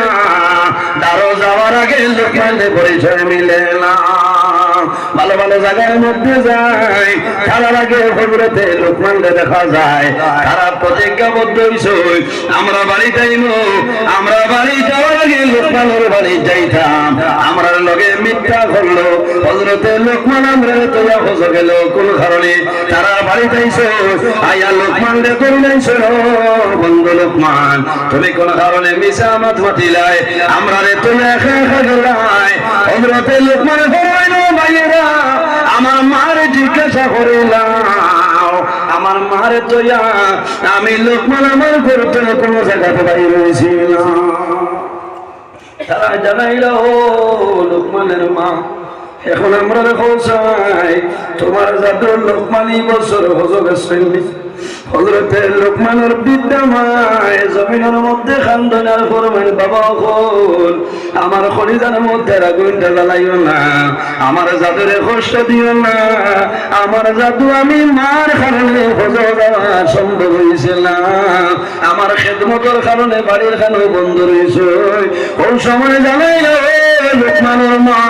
দারো যাওয়ার আগে লুকমানের পরিচয় মিলে না। ভালো ভালো জায়গার মধ্যে যায়, তার আগে হযরতে লুকমানকে দেখা যায়, তারা প্রতিজ্ঞাবদ্ধ হইছে, আমরা বাড়ি যাইব, আমরা বাড়ি যাওয়ার আগে লুকমানের বাড়ি যাইতাম। আমরা লগে মিথ্যা করলো হযরতে লুকমান, আমরা তো হজ গেল কোন কারণে, তারা বাড়ি যাইছে, আয়া লুকমান রে করি নাইছো, বন্ধু লুকমান, তুমি কোন কারণে মিছা মাত মাতিলাই, আমরা রে তুমি একা একা গেলাই। হযরতে লুকমান ফরমাইলো, ভাইয়েরা, আমার মার জিজ্ঞাসা করিলাম, আমার মার তোয়া আমি লুকমান আমার করতে কোনো জায়গাতে বাইরে রয়েছি না। তারা জানাইল, ও লুকমানের মা, এখন আমরা পৌঁছাই, তোমার জাদুর লুকমানই বছর হজ গেছেন। হযরতে লুকমানের বৃদ্ধা মায় জমিনের মধ্যে খান্দনার ফরমান, বাবা হল আমার খলিজার মধ্যে আগুনটা জ্বালাইও না, আমার জাদুরে কষ্ট দিও না, আমার জাদু আমি মার কারণে হজ যাওয়া সম্ভব হয়েছে না, আমার খেদমতের কারণে বাড়ির খানো বন্ধ রয়েছে। ওই সময় জানাইল, লুকমানের মা,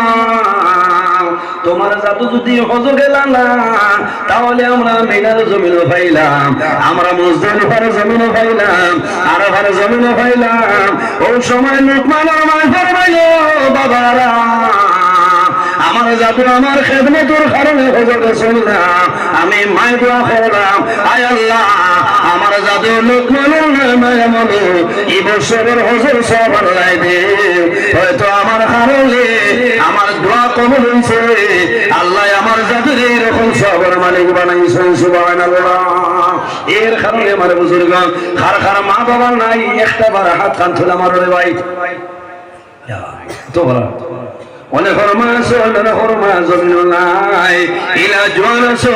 তোমার জাদু যদি হজ গেল না, তাহলে আমরা মিনার জমিনও পাইলাম, আমরা মুজদালিফার জমিনও পাইলাম, আরাফার জমিনও পাইলাম। ওই সময় লুকমানের মা ফরমাইল, বাবারা, আমার জাদু আমার খেদমতের কারণে হজ গেছিল না, আমি মায় দোয়া করলাম, আয় আল্লাহ, আমার জাদু লুকমানের মায়া মনে এই বছরের হজের সব আল্লাহ দে, হয়তো আমার কারণে আমার দোয়া কবুল হয়েছে, আল্লাহ আমার জাদুর এরকম সবার মালিক বানাইছেন, সুবহানাল্লাহ। এর কারণে আমার বুজুর্গ খার খার মা বাবা নাই, একটা বার হাত কান তুলে আমার রে ভাই, তো বলা অনেক হরমা আছে, অনেক হরমা জমিন নাই, ইলা জোয়ান আছে,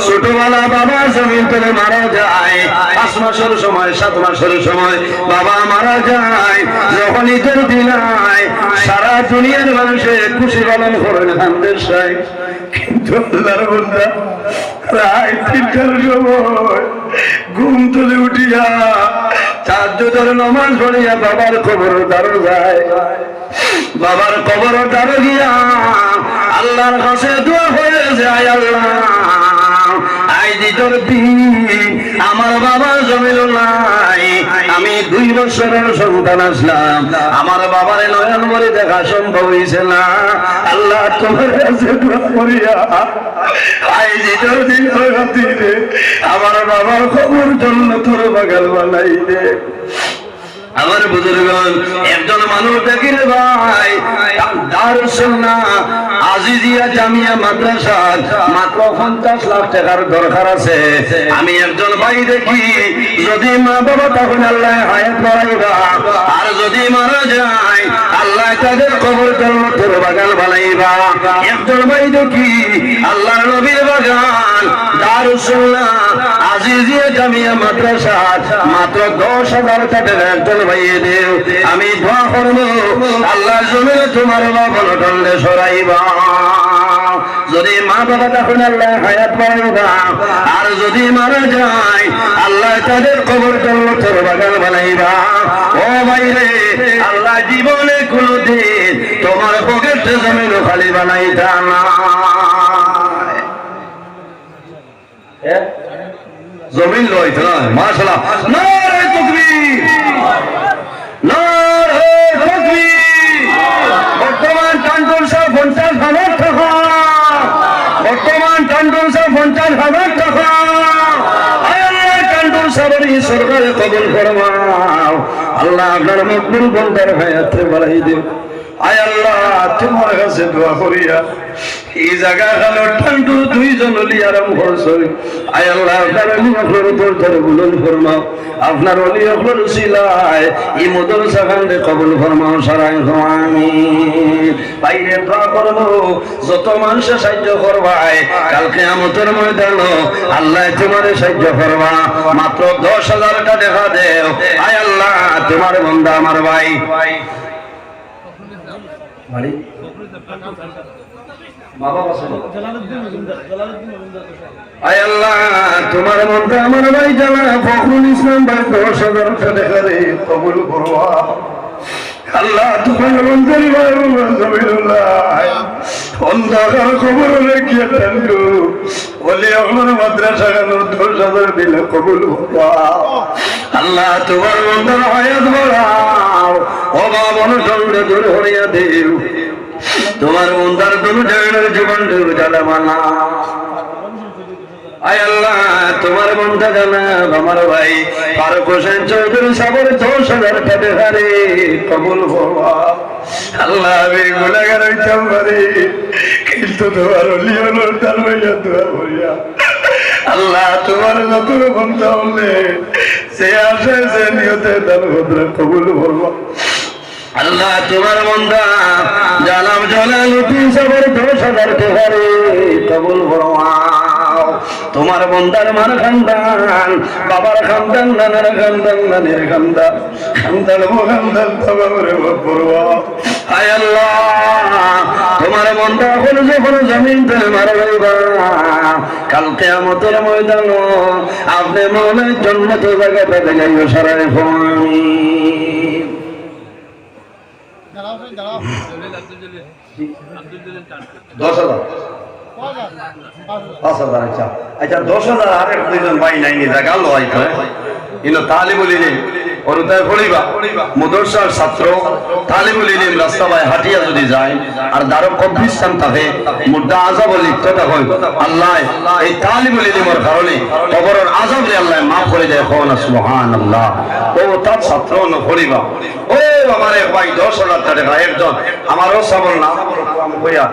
ছোটবেলা বাবা জমিন পেলে মারা যায়, 5 মাসের সময় 7 মাসের সময় বাবা মারা যায়, যখন ঈদের দিন আয়, সারা দুনিয়ার মানুষে খুশি পালন করেন হামদের সাহেব, কিন্তু আল্লাহর বান্দা রাত 3টার সময় ঘুম তুলে উঠিয়া তাহাজ্জুদের নামাজ পড়িয়া বাবার কবর দ্বারে যায়, বাবার কবর দ্বারে গিয়া আল্লাহর কাছে দোয়া হয়ে যায়, আল্লাহ আজ তোর দিন আমার বাবার জমিল নাই, আমি 2 বছরের সন্তান আসলাম, আমার বাবার নয়ন মরে দেখা সম্ভব হয়েছে না। আল্লাহ তোমার কাছে দোয়া করিয়া আজ তোর দিন আমার বাবার খবর জন্য তোর বাগাল বানাই দে। আমার বুজুর্গণ, একজন মানুষ দেখি রে ভাই, দারুস সুন্নাহ আজিজিয়া জামিয়া মাদ্রাসার মাত্র 50 লাখ টাকার দরকার আছে। আমি একজন ভাই দেখি, যদি মা বাবা তখন আল্লাহ হায়াত বাড়াইবা, আর যদি মারা যায় আল্লাহ তাদের কবর জান্নাতের বাগান বানাইবা। একজন ভাই দেখি, আল্লাহর নবীর বাগান দারুস সুন্নাহ আজিজিয়া জামিয়া মাদ্রাসার মাত্র 10,000 টাকা একজন ভাইয়ে দেও। আমি দোয়া করবো আল্লাহর জমিনে তোমার বাবা দণ্ডে সরাইবা। যদি মা বাবা তখন আল্লাহ হায়াত বাড়াইবা, আর যদি মারা যায় আল্লাহ তাদের কবর জান্নাতের বাগান বানাইবা। ও ভাইরে, আল্লাহ জীবনে কোনদিন তোমার পকেটে জমিন খালি বানাইতা না। জমিন লইত না, মাশাআল্লাহ, নারে তাকবীর, নারে তাকবীর। বর্তমান টান্ডুল সাহেব 50,000 টাকা, বর্তমান টান্ডুল সাহেব 50,000 টাকা। আল্লাহ টান্ডুল সাহেবের সরকারে কবুল ফরমাও। আল্লাহ আপনার মকবুল বন্দার হায়াতে বাড়াই দিও। আয় আল্লাহ তোমার কাছে দোয়া করিয়া এই জায়গা খানো ঠান্ডু 2 জন লিয়ারাম করছই। আয় আল্লাহ আপনার অলি আপনার উপর ধরে বুলন ফরমাও, আপনার অলি আপনার উসিলায় এই মাদ্রাসা খানে কবুল ফরমাও সারাই আমিন। বাইরে দোয়া করবো যত মানুষে সাহায্য করবাই কাল কিয়ামতের ময়দানে আল্লাহ তোমারে সাহায্য করবা। মাত্র 10,000 টাকা দেখা দেও। আয় আল্লাহ তোমার বান্দা আমার ভাই বাড়ি বাবা আয় আল্লাহ তোমার মধ্যে আমার ভাই জানা ফখরুল ইসলাম ভাই 10,000 টাকা দেখা দে কবুল করবা। আল্লাহ তোমার মন্দির ভাই অন্ধকার খবর রেখে টান্ডু বলে আমার মাদ্রাসা কেন 10,000 দিলে কবুল করবা। আল্লাহ তোমার মন্দির হায়াত বাড়াও, অভাব অনটনে দূর হইয়া দেও। তোমার মন্দার তুমি জানের জীবন জ্বালা মানা। আয় আল্লাহ তোমার বন্ধা জানাব আমার ভাই ফারুক হোসেন চৌধুরী সাহেবের 10,000 টাকা হারে কবুল করবা। আল্লাহ আমি গুনাহগার হইতাম পারি, কিন্তু তোমার ওলি হলো তার ভাইয়া দোয়া করিয়া আল্লাহ তোমার যত বন্ধা হলে সে আসে সে নিয়তে তার ভদ্র কবুল করবা। আল্লাহ তোমার বন্ধা জালাম জালালুদ্দিন সাহেবের 10,000 টাকা রে কবুল ফরমাও। তোমার বন্দার মার খানদান, বাবার খানদান, নানার খানদান, নানির খানদান, খানদান খানদান তোমারে পড়বা। আয় আল্লাহ তোমার বন্দা হল যখন জমিনতে মারা যাইবা কাল কিয়ামতের ময়দানে আপনি মনে জন্নত জায়গাতে দেখাইও সারাই ফমি। 10,000 5,000 আচ্ছা আচ্ছা 10,000 আর এক 2জন ভাই নাই নি জায়গা লয় তো ইনো তালিবুল ইলম ওরতায় পড়িবা মাদ্রাসার ছাত্র তালিবুল ইলম রাস্তা ভাই হাটিয়া যদি যায় আর দারো কবরিস্তান থাকে মুদ্দা আযাব লিপ্ত হয় আল্লাহ এই তালিবুল ইলমের কারণে কবরের আযাবরে আল্লাহ maaf করে দেয়। কোন সুবহানাল্লাহ। ও তার ছাত্র ন পড়িবা ও আমারে ভাই 10,000 টাকা একজন আমারও সবল না কইয়া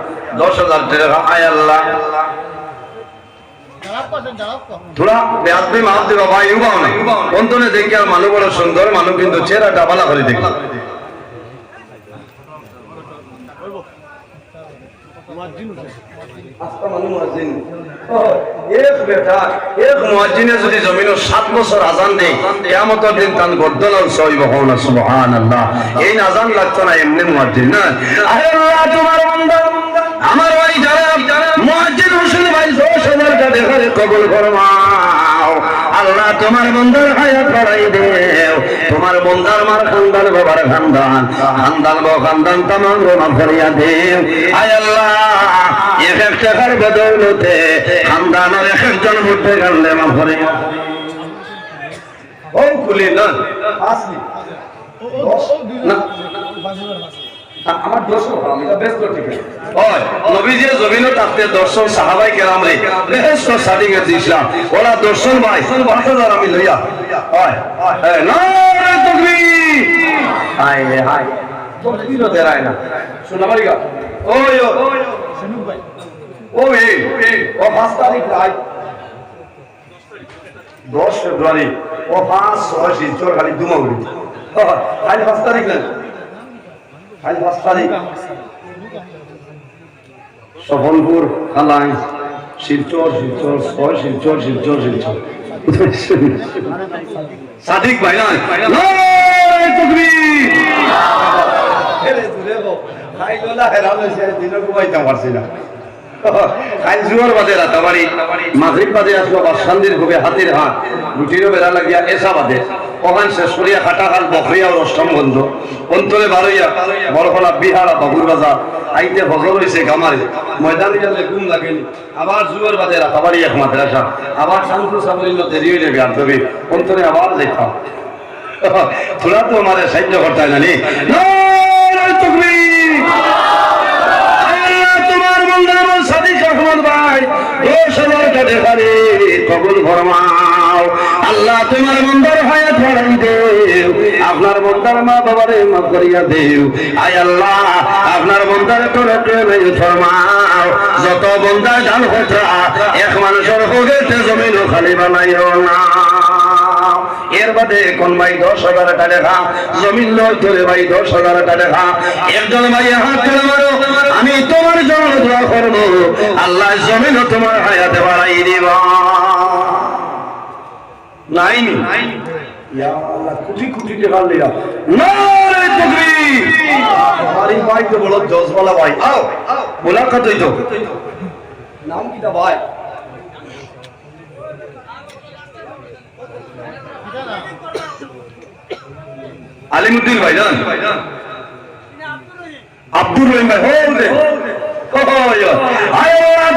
10,000 টাকা। আয় আল্লাহ थोड़ा ब्याज में माफ देवा भाई युवा ने उन तो ने देख के मानो बड़ा सुंदर मानो किंतु चेहरा डाबला करे देख एक बेटा एक मुअज्जिन যদি জমিনে 7 বছর আযান দেয় কিয়ামতের দিন তান গর্দন আর সইব হন সুবহানাল্লাহ। এই আযান লাগতো না এমনি মুअज्जिन না। আরে আল্লাহ তোমার বান্দা আমার ভাই যারা মুয়াজ্জিন হোসেন ভাই 10,000 টাকা কবুল ফরমাও। আল্লাহ তোমার বন্দার হায়াত বাড়াই দেও, তোমার বন্দার মার খানদান বাবার খানদান খানদান গো খানদান তামাম মাফ করিয়া দেও। আয় আল্লাহ এক এক টাকার বদৌলতে খানদানের এক একজন মধ্যে গানলে মাফ করিয়া ও খুলি না আসলি না আমার দর্শন আমি তো ব্যস্ত ঠিক হয় নবীজি জমিনে তাতে দর্শন সাহাবাই কেরাম রে বেহেশত সাদিকে দিছিলাম ওরা দর্শন ভাই 5000 আমি লইয়া হয় নারে তাকবীর হায় রে হায় তাকবীর দেরায় না শোনা মারিগা ওই শুনুক ভাই ওই ও 5 তারিখ রাত 10 ফেব্রুয়ারি ও 5 6 শিলচর খালি দুমাগুড়ি আজ 5 তারিখ না আজ 5 তারিখ সফলপুর খালাই শিলচর শিলচর 6 শিলচর শিলচর শিলচর সাদিক ভাই না নারে তাকবীর এরে তুলে গো খাই গোলা হেরানো সে দিন ঘুমাইতে পারছি না কাল জুয়ার বাদে রাতাবাড়ি মাগরিব বাদে আসলো বা শান্তির খুবে হাতির হাত রুটিরও বেড়া লাগিয়া এসা বাদে ওখান শেষ করিয়া কাটাখাল বকরিয়া ও অষ্টম গন্ধ অন্তরে বারইয়া বড়খলা বিহারা বাবুর বাজার আইতে ফজল হয়েছে গামারে ময়দানে গেলে ঘুম লাগেনি আবার জুয়ার বাদে রাতাবাড়ি এক মাদ্রাসা আবার শান্তু সাবলীল দেরি হয়ে যাবে আর তবে অন্তরে আবার যেতাম তোরা তো আমার সাহায্য করতে হয় জানি কবুল ফরমাও আল্লাহ তোমার বন্দার হায়াত বাড়াই দেও আপনার বন্দার মা বাবারে মাফ করিয়া দেও আয় আল্লাহ আপনার বন্দার করে প্রেমে ফরমাও যত বন্দার ডাল হতা এক মানুষের হোগেতে জমিন খালি বানাইও না এর বাদে কোন ভাই 10,000 টাকা জমিন লয় ধরে ভাই 10,000 টাকা একজন ভাই হাত তুলে মারো আমি তোমার জন্য দোয়া করব আল্লাহ জমিন তোমার হায়াতে বাড়াই দিব নাই ইয়া আল্লাহ কোটি কোটি টাকা লিয়া নারে তাকবীর আমারই ভাই তো বড় জজওয়ালা ভাই আও মুলাকাত হইতো নাম কিটা ভাই আলিমউদ্দিন ভাইজান আব্দুর রহিম ভাই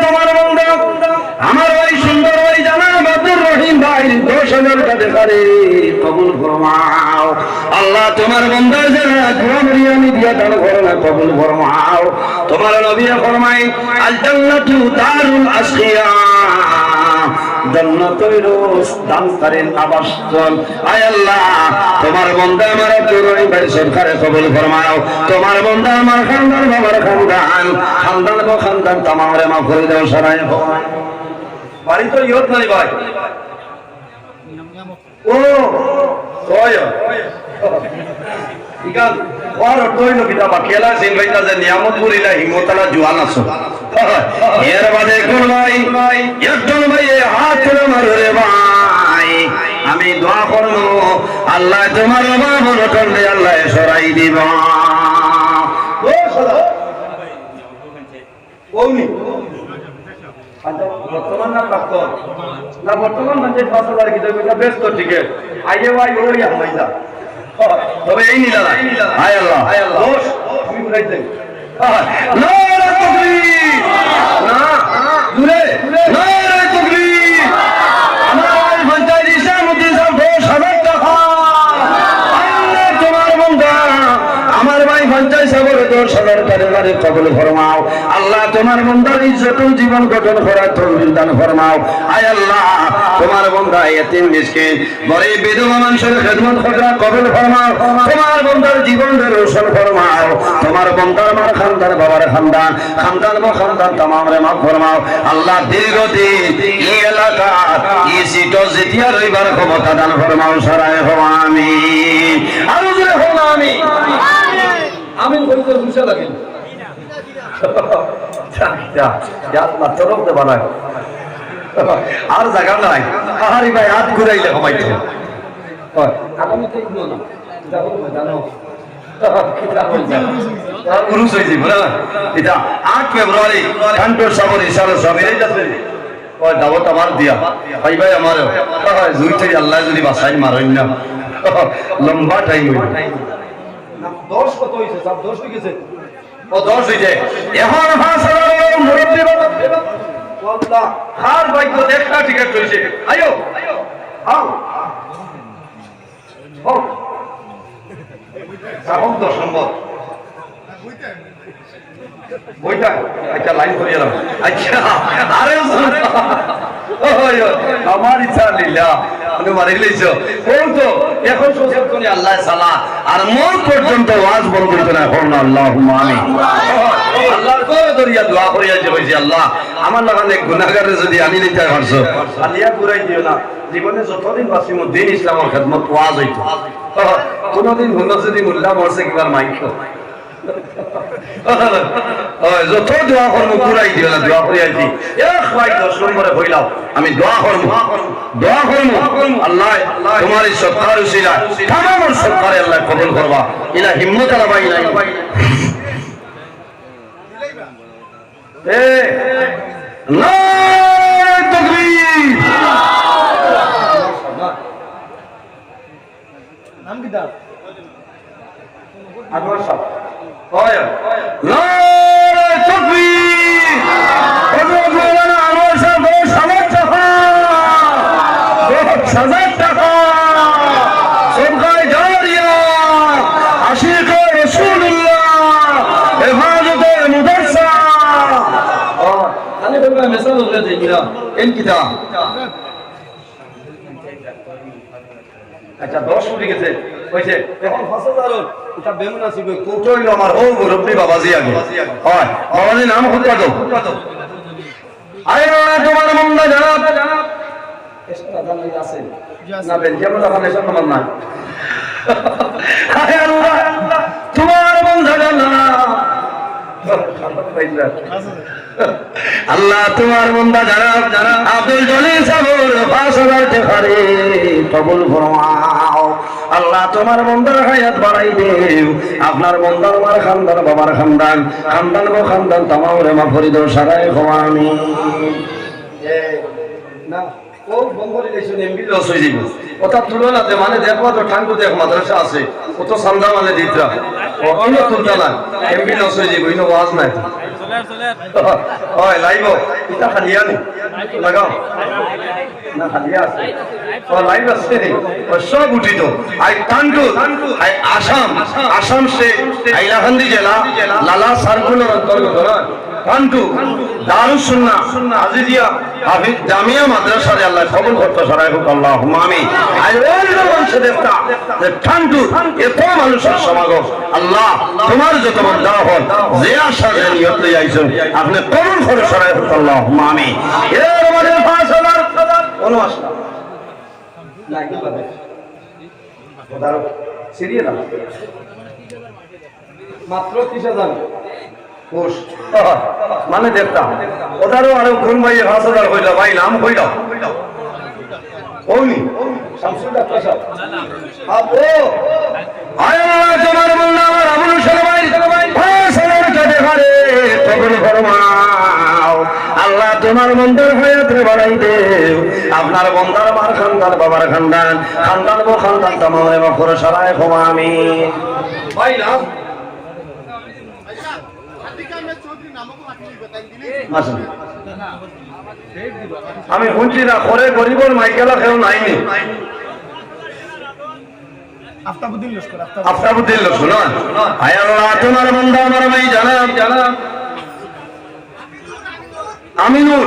তোমার বন্ধু আমার ভাই সুন্দর ভাই জানাব আব্দুর রহিম ভাই 10,000 টাকা কবুল ফরমাও আল্লাহ তোমার বন্দার যারা দোয়া মরিয়ানি দিয়া দান করো না কবুল ফরমাও তোমার নবী ফরমাই আল জান্নাতু দারুল আসকিয়া জান্নাতের দান করেন আবাসস্থল আয় আল্লাহ তোমার বান্দা আমার পুরোই ভাই সরকারে কবুল ফরমাও তোমার বান্দা আমার খানদান বাবার খানদান খানদান গো খানদান তামারে মাফ করে দাও সারায় বাড়ি তো ইয়ত নাই ভাই ও ওয় ইকাল ওর অর্থইলো কিটা বাকিলা সিন ভাইতা যে নিয়ামতপুর ইলা হিমতালা জুয়ান আছো এর বাদে কোন ভাই একজন ভাই হাত তুলে মারো রে ভাই আমি দোয়া করব আল্লাহ তোমার বাবা রটলে আল্লাহ সরাই দিব ও সদা ওনি বর্তমান না প্রাক্তন না বর্তমান মানে 5,000 কি দেবে ব্যস্ত ঠিক আছে আইয়ে ভাই ওই আমাইদা তবে এই নিলা আয় আল্লাহ দোষ তুমি বুঝাই দেন নারে তাকবীর না দূরে নারে তাকবীর আমার পঞ্চায়েত ইসলামউদ্দিন সাহেব 10,000 টাকা আল্লাহ তোমার বান্দা আমার ভাই পঞ্চায়েত সাহেবের 10,000 টাকা কবুল ফরমাও আল্লাহ তোমার বান্দার ইজ্জত জীবন গঠন করার তৌফিক দান ফরমাও আয় আল্লাহ তোমার বান্দা এতিম মিসকিন গরীব বিধবা মানুষের খিদমত করা কবুল ফরমাও তোমার বান্দার জীবনকে রোশন ফরমাও তোমার বান্দার মার খানদান বাবার খানদান খানদান ও খানদান तमाम রে মাফ ফরমাও আল্লাহ দীর্ঘদিন এই এলাকা এই সিটো জিতিয়া রইবার ক্ষমতা দান ফরমাও সারায় হও আমিন আর জোরে হও আমিন আমিন বলতে খুশি লাগে আল্লাহ তরফ দে বানায় আর জায়গা নাই আহারি ভাই হাত ঘুরাইলে কমাইতে আগামী ঠিক না জানো উরুস হইছি বলা এটা 8 ফেব্রুয়ারি কান্টর সাবর ইশারা সাবিরে যাচ্ছে ওই দাওয়াত আমার দিয়া ভাই ভাই আমার জুইতে আল্লাহ যদি বাসাই মারেন না লম্বা টাইম হইল 10 কত হইছে সব 10 হই গেছে ও 10 হইছে এখন হাসার মুরব্বি বাবা আল্লাহ হার ভাই তো একটা টিকেট হইছে আয়ো আও ও সাবক 10 নম্বর বইটা আচ্ছা লাইন করে এলাম আচ্ছা আরে আমার ইচ্ছা লিল্লা আমি মারি লইছো কোন তো এখন সোজা করে আল্লাহ সালা আর মোর পর্যন্ত ওয়াজ বন্ধ করতে না এখন আল্লাহুম্মা আমিন আল্লাহর করে দরিয়া দোয়া করিয়া যে হইছে আল্লাহ আমার লাগানে গুনাহগারে যদি আনি নিতে পারছো আলিয়া পুরাই দিও না জীবনে যতদিন বাঁচি মো দিন ইসলামের খেদমত ওয়াজ হইতো কোনদিন হলো যদি মোল্লা মরছে কিবার মাইকো যত দোয়া করবো পুরাই দিও না দোয়া করি আছি 10 নম্বরে হইলাম আমি দোয়া করবো আল্লাহ তোমার এই সত্তার উসিলা তামাম সত্তারে আল্লাহ কবুল করবা ইলা হিম্মত আলা বাই নাই নারে তাকবীর নাম কি দাও আদর সাহেব ওয় নারে তাকবীর হযরত মাওলানা আনোয়ার সাহেব 10,000 টাকা 10,000 টাকা সদকায়ে জারিয়া আশিকে রাসূলুল্লাহ হেফাজতে মুদারসা ও তাহলে বলবা মেসেজ হয়ে যাইরা এন কিতাব আচ্ছা 10 উঠে গেছে কইছে এখন 5000 এটা বেমন আছে কোটো হইলো আমার ও মুরব্বি বাবাজি আগে হয় বাবাজি নাম খুদবা দাও আয় না তোমার মন্দা জানাব এসব আদান আছে না বেলজিয়াম না খানে সব নাম না আয় আল্লাহ তোমার মন্দা জানাব আল্লাহ তোমার মন্দা জানাব আব্দুল জলিল সাহেবের 5000 টাকা রে কবুল ফরমাও আল্লাহ তোমার মন্দার হায়াত বাড়াই দেও আপনার মন্দার মার খানদান বাবার খানদান গো খানদান তামাম রে মা ফরিদ সারায় ক্ষমা আমিন না ও বঙ্গলি লেছুন এমবি লস হই যাব ওটা তুলনাতে মানে দেখবা তো ঠাঙ্গু দেখ মাদ্রাসা আছে কত সান্দা মানে দিতরা অন্য তুলনা এমবি লস হই যাব ইনো ওয়াজ নাই ওই লাইভ এটা খালিয়া নি লাগাও না খালিয়া আছে ও লাইভ আছে ও সব উঠিত আই টান্টু আই আসাম সে হাইলাকান্দি জেলা লালা সার্কুলার অন্তর্গত না টান্টু দারুস সুন্নাহ আজিজিয়া হাফিজ জামিয়া মাদ্রাসা রে আল্লাহ কবুল করতে সরাই হোক আল্লাহুম্মা আমিন আই ওই বংশ দেবতা যে টান্টু এত মানুষের সমাগম আল্লাহ তোমার যত বন্ধা হল যে আশা যে নিয়ত লই আইছো আপনি কবুল করে সরাই হোক আল্লাহুম্মা আমিন এর আমাদের 5000 কোন আসলা না কি বলে ওদার সিরিয়াল মাত্র 30000 কোষ মানে দেখতাম ওদারও আরো কোন ভাই 5000 কইলা ভাই নাম কইলা ওনি শামসুল ডাক্তার সাহেব আপো আয় আল্লাহ তোমার বন্ধা আমার আবুল সালামাই 5000 টাকা দেখারে কবুল ফরমাও আল্লাহ তোমার মন্দির হায়াতে বাড়াই দেও আপনার বন্দার মার খানদান বাবার খানদান গো খানদান তামাম রে মা ফর সারায় ক্ষমা আমিন ভাই নাম আমি শুনছি না করে গরিবর মাইকেলা কেউ নাইনি আফতাবুদ্দিন লস্কর আয় আল্লাহ তোমার বন্ধা আমার ভাই জানাব আমিনুর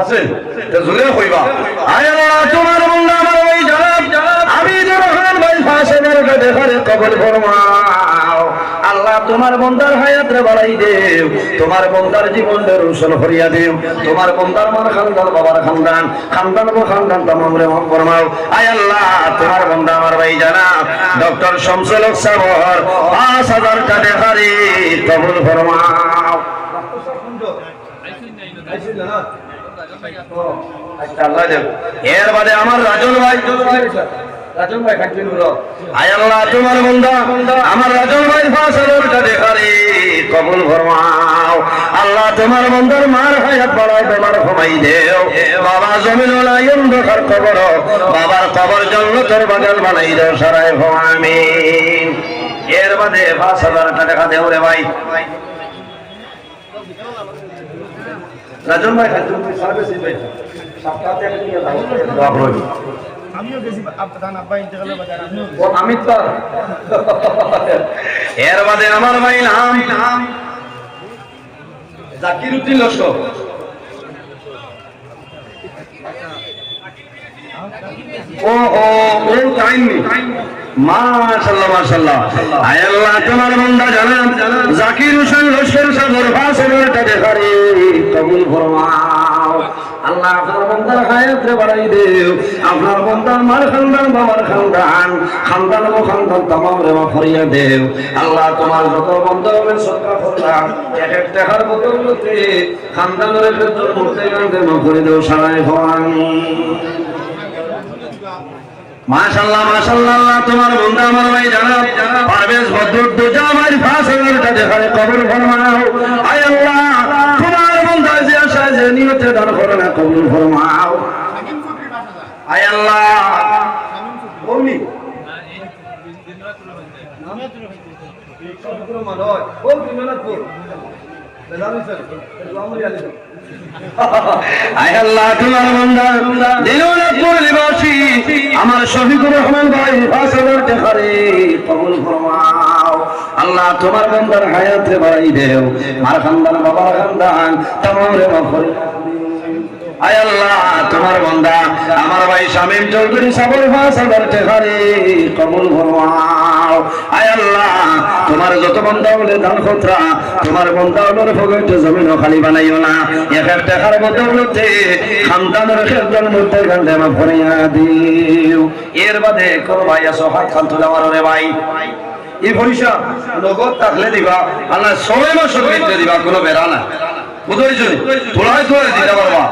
আছে জুলে কইবা আয় আল্লাহ তোমার বন্ধা আমার ভাই জানাব আমিনুর রহমান ভাই 5000 টাকা দেখারে কবুল ফরমাও আল্লাহ তোমার বন্দার হায়াত রে বাড়াই দেও তোমার বন্দার জীবন রে রোশন করিয়া দেও তোমার বন্দার মার খানদান বাবার খানদান গো খানদান তামাম রে মাফ ফরমাও আয় আল্লাহ তোমার বন্দা আমার ভাই জানাব ডক্টর শামসুল হক সাহেবের 5000 টাকা দেখারে কবুল ফরমাও আচ্ছা আল্লাহ দেব এর বাদে আমার রাজন ভাই রাজন ভাই খাইছেন বলো আয় আল্লাহ তোমার বান্দা আমার রাজন ভাই 5000 টাকা দেখারে কবুল ফরমাও আল্লাহ তোমার বান্দার মার হায়াত বাড়াও বেমার কমাই দেও বাবা জমিনুল আয়ন দরকার কবর বাবার কবর জান্নাতের বাগান বানাই দাও সারায় আমিন এর বাদে 5000 টাকা দেও রে ভাই রাজন ভাই খাইছেন সার্ভিস ভাই সপ্তাহে একটা নিয়ে দাও দোয়া করুন আমিও গেছি আপনার আব্বা ইন্তেকালে বাজার ও অমিত তো এর বাদে আমার ভাই নাম জাকির উদ্দিন লস্কর ও টাইমনি মাশাআল্লাহ মাশাআল্লাহ আয় আল্লাহ তোমার বান্দা জানান জাকির হোসেন লস্কর সাগর 5000 টাকা দেখারে কবুল ফরমাও আল্লাহ আপনার বান্দার হায়াতে বাড়াই দেও আপনার বান্দার মার খানদান বাবার খানদান খানদান ও খানদান तमाम রে মাফরিয়া দেও আল্লাহ তোমার যত বান্দা হবে সদকা করলাম এক এক টাকার বদৌলতে খানদানের ক্ষেত্রে করতে গানতে মাফরি দেও সারায় আমিন মাশাআল্লাহ মাশাআল্লাহ আল্লাহ তোমার বান্দা আমার ভাই জানাব পারভেজ বদরুল দুজা আমার 5000 টাকা দেখারে কবুল ফরমাও আয় আল্লাহ তোমার বান্দা যে আশা যে নিয়তে দান করে না কবুল ফরমাও আয় আল্লাহ বলি আয় আল্লাহ তোমার বান্দা দিনাজপুর নিবাসী আমার শফিকুর রহমান ভাই 5000 টাকা রে কবুল ফরমাও আল্লাহ তোমার বান্দার হায়াতে বাড়াই দেও মার খানদান বাবার খানদান तमाम রে মাফরি আয় আল্লাহ তোমার বান্দা আমার ভাই শামীম চৌধুরী সাবর 5000 টাকা রে কবুল ফরমাও আয় আল্লাহ তোমার যত বান্দা বলে দান খতরা তোমার বান্দা ওর পকেটে জমিন খালি বানাইও না এক এক টাকার বদৌলতে খানদানের খেদমত মধ্যে গান্ডে মা ভরিয়া দিও এর বাদে কোন ভাই আসো হাত খান তুলে আমার রে ভাই এই পয়সা নগদ থাকলে দিবা আল্লাহ 6 মাস ভিতরে দিবা কোনো বেরা না বুঝাইছো তোলাই তোলাই দিতে পারবা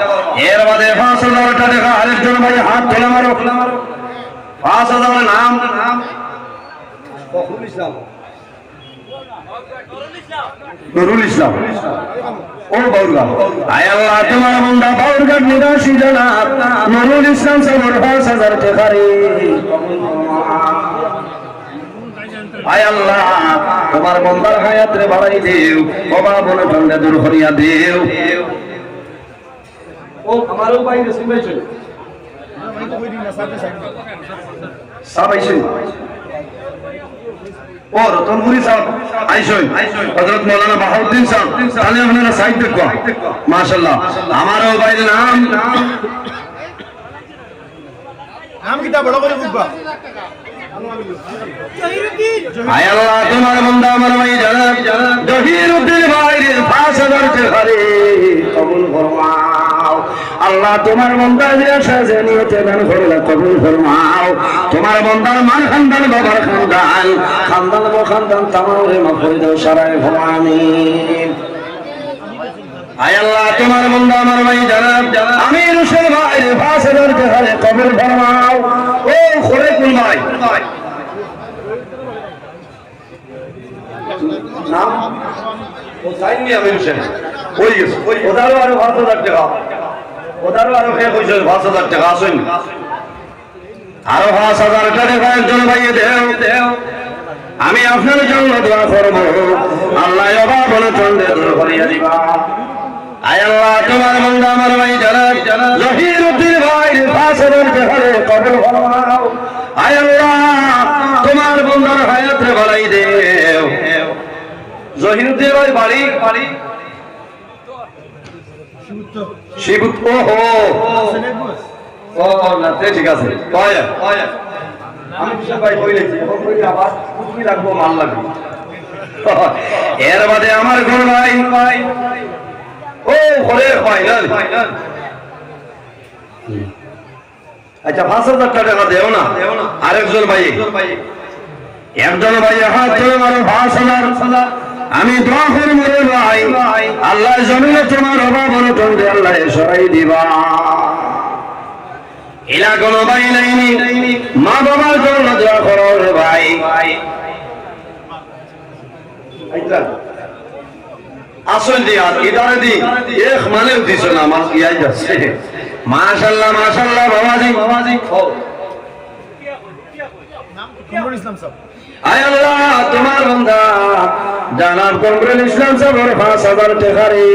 এর বাদে 5000 টাকা আরেকজন ভাই হাত তুলে মারো 5000 নাম ফখরুল ইসলাম নুরুল ইসলাম ও বাউরগা আয় আল্লাহ তোমার বান্দা বাউরগা নিবাসী জনাব নুরুল ইসলাম সাহেবের 5000 টাকা রে কবুল ফরমাও আয় আল্লাহ তোমার বান্দার হায়াতে বাড়াই দেও বাবা বলে ঠান্ডা দূর করিয়া দেও ও আমারও ভাই রসিম ভাই চল সাবাইছেন ও রতনপুরি সাহেব আইসই হযরত মাওলানা বাহাউদ্দিন সাহেব তাহলে আপনারা সাইড দেখো মাশাআল্লাহ আমারও ভাই নাম কিটা বড় করে বুঝবা আয় আল্লাহ তোমার বান্দা আমার ভাই জানাব জহিরউদ্দিন ভাইয়ের 5000 টাকা রে কবুল ফরমাও আল্লাহ তোমার বান্দা যে আশা যে নিয়তে দান করলা কবুল ফরমাও তোমার বান্দার মান খানদান বাবার খানদান খানদান ও খানদান तमाम রে মাফরি দাও সারায় আমিন আয় আল্লাহ তোমার বান্দা আমার ভাই জানাব আমির হোসেন ভাইয়ের 5000 টাকা রে কবুল ফরমাও ও খোরেকুল ভাই নাম ও সাইনি আমির হোসেন ওই ওদারও আরো 5000 টাকা ওদারও আরো কে কইছে 5000 টাকা আসেন আরো 5000 টাকা একজন ভাইয়ে দেও আমি আপনার জন্য দোয়া করব আল্লাহ অভাব অনটনে দূর করিয়া দিবা আয় আল্লাহ তোমার বান্দা আমার ভাই জানাব জহিরউদ্দিন ভাইয়ের 5000 টাকা রে কবুল ফরমাও আয় আল্লাহ তোমার বান্দার হায়াতে বাড়াই দেও জহিরউদ্দিন ভাই বাড়ি শিবুত ও না ঠিক আছে আমি বিশাল ভাই কইলেছি এখন কই আবার কুচি লাগবো মাল লাগবে এর বাদে আমার ঘর ভাই ও ঘরে ফাইনাল আচ্ছা 5000 টাকা দেও না আরেকজন ভাই একজন ভাই হাত ধরে মারো 5000 আমি দোয়া করি মরে ভাই আল্লাহ জমিনে তোমার অভাব অনটন আল্লাহ সরাই দিবা এলা কোনো ভাই নাইনি, মা বাবার জন্য দোয়া করো রে ভাই। আসল দিয়া ইদারে দি এক মানে দিছ না আমার ইয়াই যাচ্ছে। মাশাআল্লাহ মাশাআল্লাহ বাবাজি আয় আল্লাহ তোমার বান্দা জানাব কমরুল ইসলাম সাহেবের 5000 টাকা রে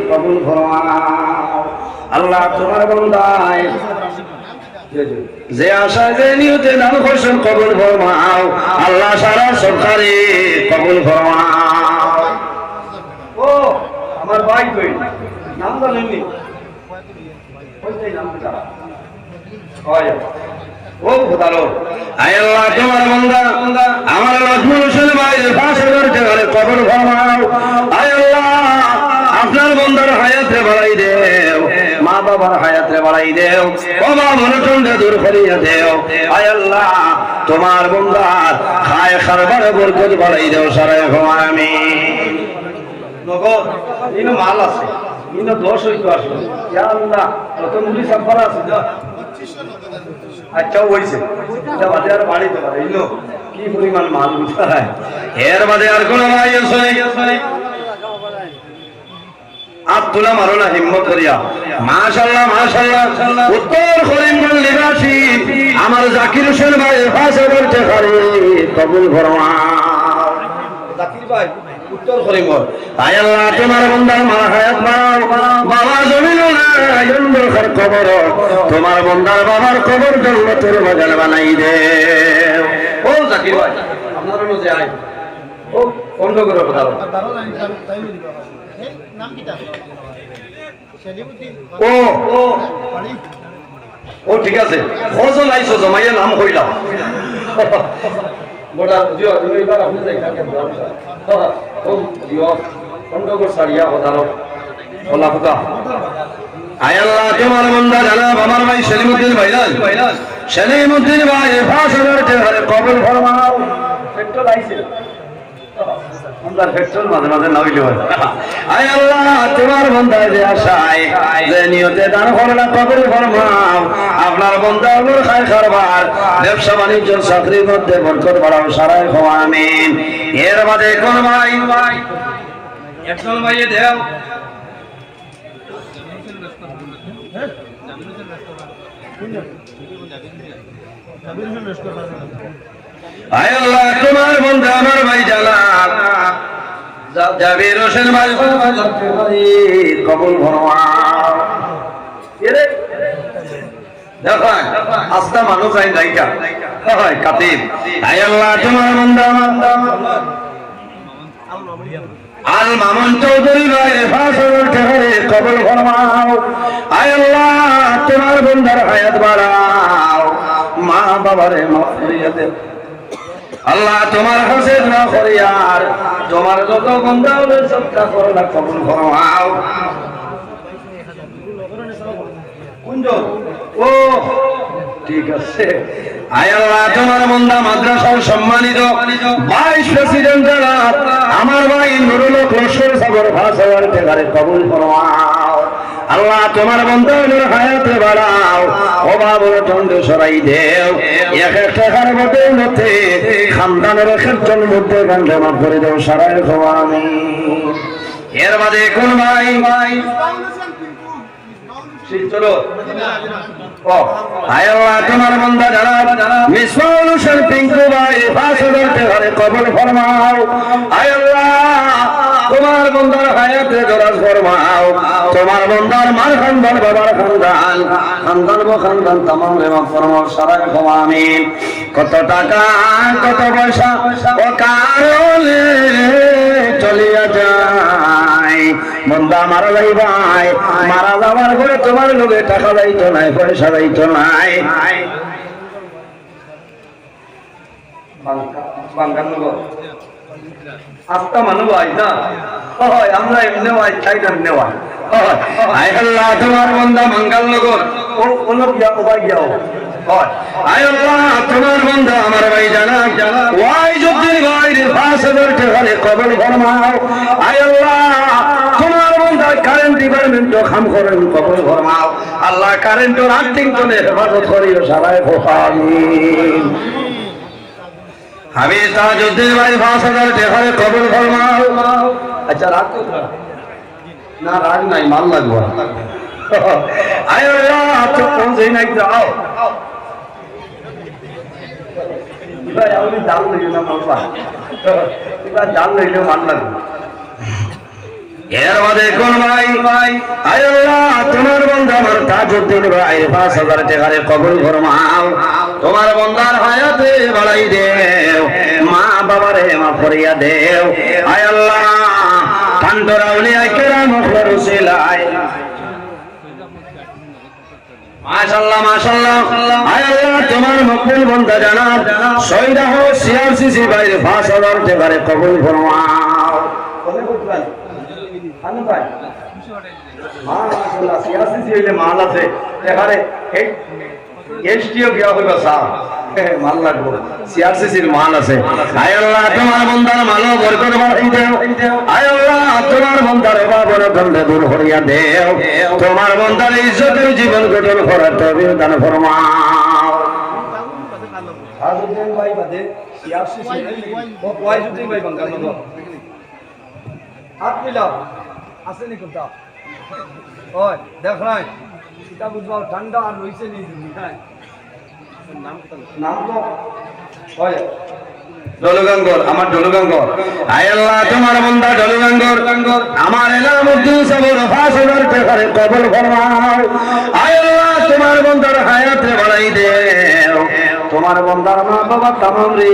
কবুল ফরমাও আল্লাহ। তোমার বান্দায় যে আশা যে নিয়তে দান করছেন কবুল ফরমাও আল্লাহ, সারা সরকারে কবুল ফরমাও। ও আমার ভাই কই নাম জানেননি? কইতে নামটা হয় ও খোদালো। আয় আল্লাহ তোমার বান্দা আমার লক্ষ্মণ হোসেন ভাই 5000 টাকা রে কবুল ফরমাও। আয় আল্লাহ আপনার বান্দার হায়াতে বাড়াই দেও, মা বাবার হায়াতে বাড়াই দেও, বাবা মনটন্ডে দূর করিয়া দেও। আয় আল্লাহ তোমার বান্দার খায় খারবারে বরকত বাড়াই দেও সারা আমিন। নগদ ইনো মাল আছে, ইনো দোষ হইতো আসলে ইয়া আল্লাহ প্রথম গুলি সাফার আছে না। আচ্ছা হইছে এটা বাদে আর বাড়ি তো পারে ইনো কি পরিমাণ মাল উঠায় এর বাদে আর কোন ভাই আছে আব্দুল্লাহ মারুনা হিম্মত করিয়া। মাশাআল্লাহ মাশাআল্লাহ উত্তর করিমগঞ্জ নিবাসী আমার জাকির হোসেন ভাই 5000 টাকা রে কবুল ফরমাও। জাকির ভাই উত্তর করিমগঞ্জ। আয় আল্লাহ তোমার বান্দার মার হায়াত বাড়াও, বাবা জমিন নাই অন্ধকার কবর, তোমার বান্দার বাবার কবর জান্নাতের বাগান বানাই দেও। ও জাকির ভাই আপনার মধ্যে আয় ও বন্ধ করে কথা নাম কিটা ও ও ও ঠিক আছে ওজন আইছো জমাইয়া নাম কইলাম বড়া জিও তুমি এবার আপনি দেখা কেন ও জিও বন্ধ করে সারিয়া হদারো বলা কথা। আয় আল্লাহ তোমার বান্দা জানাব আমার ভাই সেলিমউদ্দিন ভাইরাল সেলিমউদ্দিন ভাই 5000 টাকা রে কবুল ফরমাও। পেট্রোল আইছে আমাদের পেট্রোল মাঝে মাঝে নাইলে হয়। আয় আল্লাহ তোমার বান্দার যে আশায় যে নিয়তে দান করলা কবুল ফরমাও। আপনার বান্দার খায় খারবার ব্যবসা বাণিজ্য চাকরির মধ্যে বরকত বাড়াও সারা আমিন। এর বাদে কোন ভাই একজন ভাইয়ে দেও আয় আল্লাহ তোমার বান্দা আমার ভাই জালাল জাবির হোসেন ভাই কবুল ফরমাও। এরে দেখো আস্তা মানুষ আইন রাইকা হয় কাতিব। আয় আল্লাহ তোমার বান্দা আল মামুন চৌধুরী ভাই 5000 টাকা রে কবুল ফরমাও। আয় আল্লাহ তোমার বান্দার হায়াত বাড়াও, মা বাবারে মাফ করিয়া দেও আল্লাহ। তোমার হাসে না করিয়ার তোমার যত বান্দা হলে সবটা করলা কবুল ফরমাও। কুঞ্জন ও ঠিক আছে। আয় আল্লাহ তোমার বান্দা মাদ্রাসার সম্মানিত ভাইস প্রেসিডেন্ট আমার ভাই নুরুল হক লস্কর সাগর 5000 টাকা রে কবুল ফরমাও। আল্লাহ তোমার বান্দার হায়াতে বাড়াও, অভাবের টন্ড সরাই দেও, এক এক টাকার মধ্যে খানদানের ক্ষেত্রের মধ্যে গান্ধে মাফ করে দেও সারা আমিন। এর বাদে কোন ভাই চলো আয় আল্লাহ তোমার বান্দা যারা মিসবাহুল হোসেন পিঙ্কু ভাই 5000 টাকা রে কবুল ফরমাও। আয় আল্লাহ তোমার বান্দার হায়াতে দরাজ ফরমাও, তোমার বান্দার মার খানদান বাবার খানদান খানদান ও খানদান तमाम রে মাফ ফরমাও সারা আমিন। কত টাকা কত পয়সা ও কারণে চলিয়া যায় বান্দা মারা যাই ভাই, মারা যাওয়ার পরে তোমার লোকে টাকা যাইতো নাই পয়সা যাইতো নাই। আস্তা মানুষ আই না আমরা এমনি চাই নেওয়া। আয় আল্লাহ তোমার বান্দা মঙ্গল নগর ও গিয়া ওবাই গিয়াও আয় আল্লাহ তোমার বান্দা আমার ভাই জানাব ওয়াইজুদ্দিন ভাই 5000 টাকা রে কবুল ফরমাও। আয় আল্লাহ তোমার বান্দা কারেন্ট ডিপার্টমেন্ট খাম করেন, কবুল ফরমাও। আল্লাহ কারেন্টের আর্থিক জন্য হেফাজত করিও সবাই। আমিন। আমি তাজউদ্দিন ভাই 5000 টাকা কবুল ফরমাও। আচ্ছা রাগ করো না, রাগ নাই, মাল লাগবে। আয় আল্লাহ তো পৌঁছে নাই, যাও ভাই আমি দাম লইও না বাবা, এবার দাম লইলেও মান লাগবে। এর মধ্যে কোন ভাই আয় আল্লাহ তোমার বান্দা আমার তাজউদ্দিন ভাই 5000 টাকা কবুল ফরমাও। তোমার বান্দার হায়াতে বাড়াই দেও, মা বাবারে মাফ করিয়া দেও। আয় আল্লাহ কান্তর আউলিয়া কেরাম ওয়ার উসিলায় মাশাআল্লাহ মাশাআল্লাহ। আয় আল্লাহ তোমার মকবুল বান্দা জানাব শহীদ আহমদ সিআরসিসি ভাই 5000 টাকা কবুল ফরমাও। কোনে বুঝলেন আনু ভাই? মাশাআল্লাহ সিআরসিসি হইলে মাল আছে, এখানে এই এসটিও গিয়া হইবা সা মাল লাগবো, সিআরসিসির মাল আছে। আয় আল্লাহ তোমার বান্দার মালও বরকত বাড়াই দেও। আয় আল্লাহ তোমার বান্দার অভাব অনটন দূর করিয়া দেও। তোমার বান্দার ইজ্জতের জীবন গঠন করার তৌফিক দান ফরমাও। তাজউদ্দিন ভাই বাদে সিআরসিসি ও ওয়াইজুদ্দিন ভাই বাঙ্গাল নব হাত মিলাও আছে নি কোনটা? ওই দেখ নাই এটা বুঝবাও ঠান্ডা আর রইছে নি নাম তো ওই ডলুগাঙ্গর, আমার ডলুগাঙ্গর। আয় আল্লাহ তোমার বান্দা ডলুগাঙ্গর আমার এলামউদ্দিন সাহেবের 5000 টাকা কবুল ফরমাও। আয় আল্লাহ তোমার বান্দার হায়াতে বাড়াই দেও। তোমার বান্দার মা বাবা তামাম রে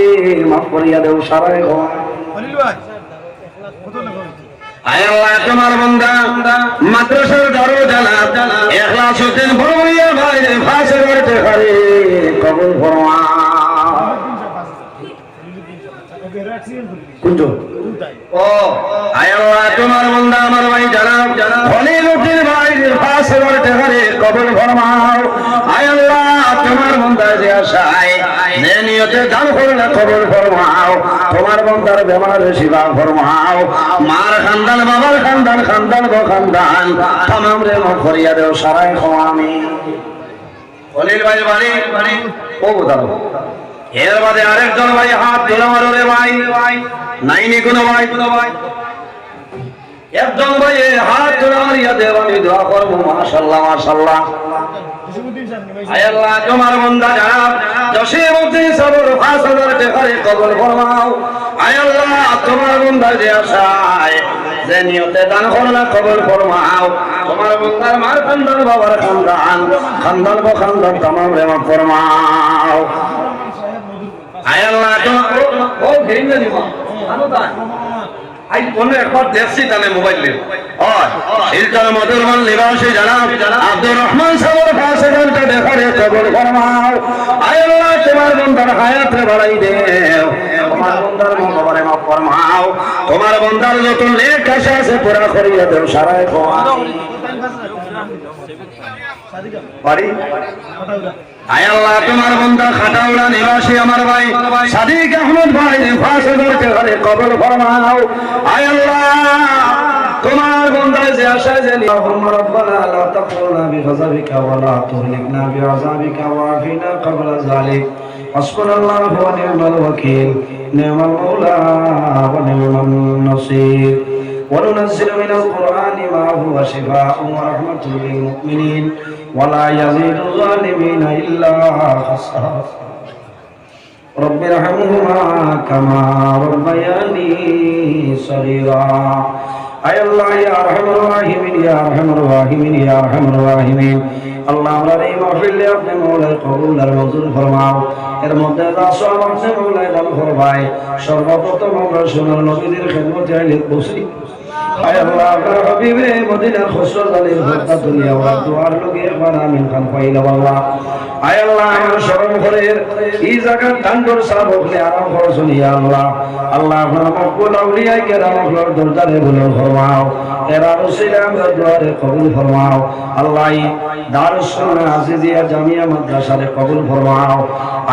মাফ করিয়া দেও সারাই গো। খলিল ভাই কত লাগবে? আয় আল্লাহ তোমার বান্দা মাদ্রাসার দরজালা ইখলাসউদ্দিন ভরমাইয়া ভাই 5000 টাকা কবুল ফরমাও। কুঞ্জ ও আয় আল্লাহ তোমার বান্দা আমার ভাই জানাব খলিলউদ্দিন ভাই 5000 টাকা কবুল ফরমাও। আয় আল্লাহ তোমার বান্দা যে আশায় যে নিয়তে দান করলে কবুল ফরমাও। তোমার বান্দার বেমার শিফা ফরমাও। মার খানদান বাবার খানদান খানদান গো খানদান তামাম রে মাফ করিয়া দেও সারাই আমিন। খলিল ভাই বাড়ি ও দাও। এর বাদে আরেকজন ভাই হাত তোলা মারো রে ভাই, নাইনি কোনো ভাই একজন ভাই হাত তোলা মারিয়া দেও, আমি দোয়া করবো। মাশাআল্লাহ মাশাআল্লাহ। আয় আল্লাহ তোমার বান্দা জানাব জসিমউদ্দিন সাহেবের 5000 টাকা কবুল ফরমাও। আয় আল্লাহ তোমার বান্দা যে আশায় যে নিয়তে দান করলা কবুল ফরমাও। তোমার বান্দার মার খানদান বাবার খানদান খানদান গো খানদান তামাম রে মাফ ফরমাও। আয় আল্লাহ ও ঘেরিনা দিমা আনো তা আই কোনে একবার দেখছি তাহলে মোবাইলে ওই ইলতার মদরমান লিবাসে জানাব আব্দুর রহমান সাহেবের 5000 টাকা কবুল ফরমাও। আয় আল্লাহ তোমার বান্দার হায়াতে বাড়াই দেও। তোমার বান্দার মা বাবারে মাফ ফরমাও। তোমার বান্দার যত নেক আশা আছে পুরা করিয়া দেও সারাই বাড়ি। আয় আল্লাহ তোমার বান্দা খাটাউড়া নিবাসী আমার ভাই সাদিক আহমদ ভাই 5000 টাকা কবুল ফরমাও। আয় আল্লাহ তোমার বান্দা যে আশা জানি রব্বানা লা তাকুলনা বিগযাবিকা ওয়া লা তুহলিকনা বিআযাবিকা ওয়াফিনা ক্বাবলা যালিক। হাসবুনাল্লাহু ওয়া নি'মাল ওয়াকিল, নি'মাল মাওলা ওয়া নি'মান নাসীর। وننزل من القرآن ما هو شفاء ورحمة للمؤمنين ولا يزيد الظالمين إلا خسارا. رب ارحمهما كما ربياني صغيرا. أي الله يا أرحم الراحمين يا أرحم الراحمين يا أرحم الراحمين. আল্লাহ আমরা এই মাহফিলে আপনি মওলার কবুল আর মঞ্জুর ফরমাও। এর মধ্যে দাসও আপনি মওলায় দান ফরমায়। সর্বপ্রথম আমরা সোনার নবীদের খিদমতে আইলে বসি। আয় আল্লাহ আপনার হাবিবে মদিনার খুশরত আলীর হত্যা দুনিয়া ওয়া দুআর লগে একবার আমিন খান পাইলা আল্লাহ। আয় আল্লাহ আমার শরণ ঘরের এই জায়গা দানকর সাহেব ওখানে আরাম করছেন ইয়া আল্লাহ। আল্লাহ আপনার মকবুল আউলিয়া কেরাম আপনার দরজারে বলে ফরমাও। এরা রসিলা আমরা দুআরে কবুল ফরমাও। আল্লাহ দারুস সুন্নাহ আজিজিয়া জামিয়া মাদ্রাসারে কবুল ফরমাও।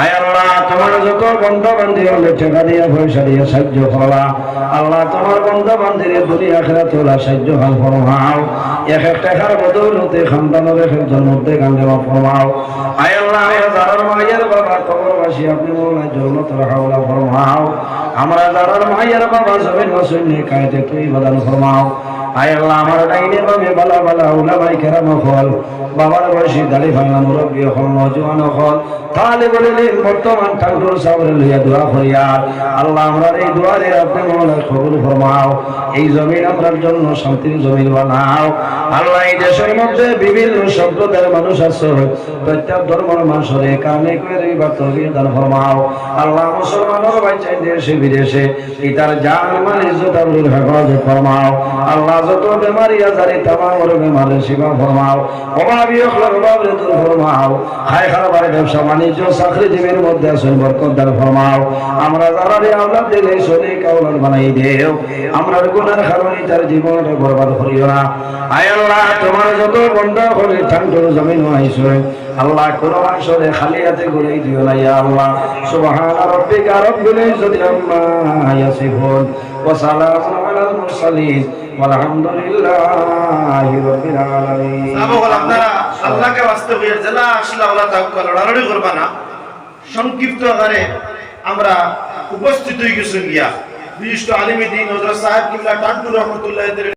আয় আল্লাহ তোমার যত বন্ধু বান্ধব হলে টাকা দিয়া পয়সা দিয়া সাহায্য করলা। আল্লাহ তোমার বন্ধু বান্ধবের দুনিয়া তোলা সাহায্য হাল ফরমাও এক এক টাকার বদৌলতে সন্তানের একজন মধ্যে গান দেওয়া ফরমাও আয় আল্লাহ যারার মায়ের বাবা কবরবাসী আপনি মৌলায় জন্মতর হাওলা ফরমাও আমরা যারার মায়ের বাবা জমিন ওসিনে কায়দে তুই বাদান ফরমাও আয় আল্লাহ আমার ডাইনে বামে বালা বালা উলামায়ে কেরাম হল বাবার বয়সী দাড়ি ভাঙা মুরব্বী হল নওজোয়ান হল তালেবুল ইলম বর্তমান ঠাকুর সাবরে লইয়া দোয়া ফরিয়াদ আল্লাহ আমরা এই দুয়ারে আপনি মৌলায় কবুল ফরমাও এই জমিন আমরার জন্য শান্তির জমিন বানাও আল্লাহ এই দেশের মধ্যে বিভিন্ন সম্প্রদায়ের মানুষ আছে প্রত্যেক ধর্মের মানুষের কারণে করে এবার তৌফিক দান ফরমাও আল্লাহ মুসলমানের বাঁচাই দেশে বিদেশে ইতার জান মাল ইজ্জত আবরুর হেফাজত ফরমাও আল্লাহ যত বেমারি আজারি তামাম বেমারের শিফা ফরমাও অভাবী অখলার অভাবে দূর ফরমাও হায় খারাপারে ব্যবসা বাণিজ্য চাকরিজীবীর মধ্যে আসুন বরকত দান ফরমাও আমরা যারা আওলাদ দিলে সনিক আওলাদ বানাই দেও আমরার গুনার কারণে তার জীবনটা বরবাদ করিও না আয় আল্লাহ তোমার যত বন্ধ করে ঠান্ডুর জমিন আইছো আল্লাহ কোন মানুষরে খালি হাতে ঘুরাই দিও না ইয়া আল্লাহ সুবহান রাব্বিকা রাব্বিল ইজ্জাতি আম্মা ইয়াসিফুন ওয়া সালামুন আলাল মুরসালিন walhamdulillahi rabbil alamin সাহাবাগণ আপনারা আল্লাহকে বাস্তবে জেলা আসলে আল্লাহ তাআলা লড়াই করবা না সংক্ষিপ্ত আকারে আমরা উপস্থিত হয়ে গেছি গিয়া বিশিষ্ট আলিম দ্বীন হযরত সাহেব কিবলা টান্টু রহমাতুল্লাহ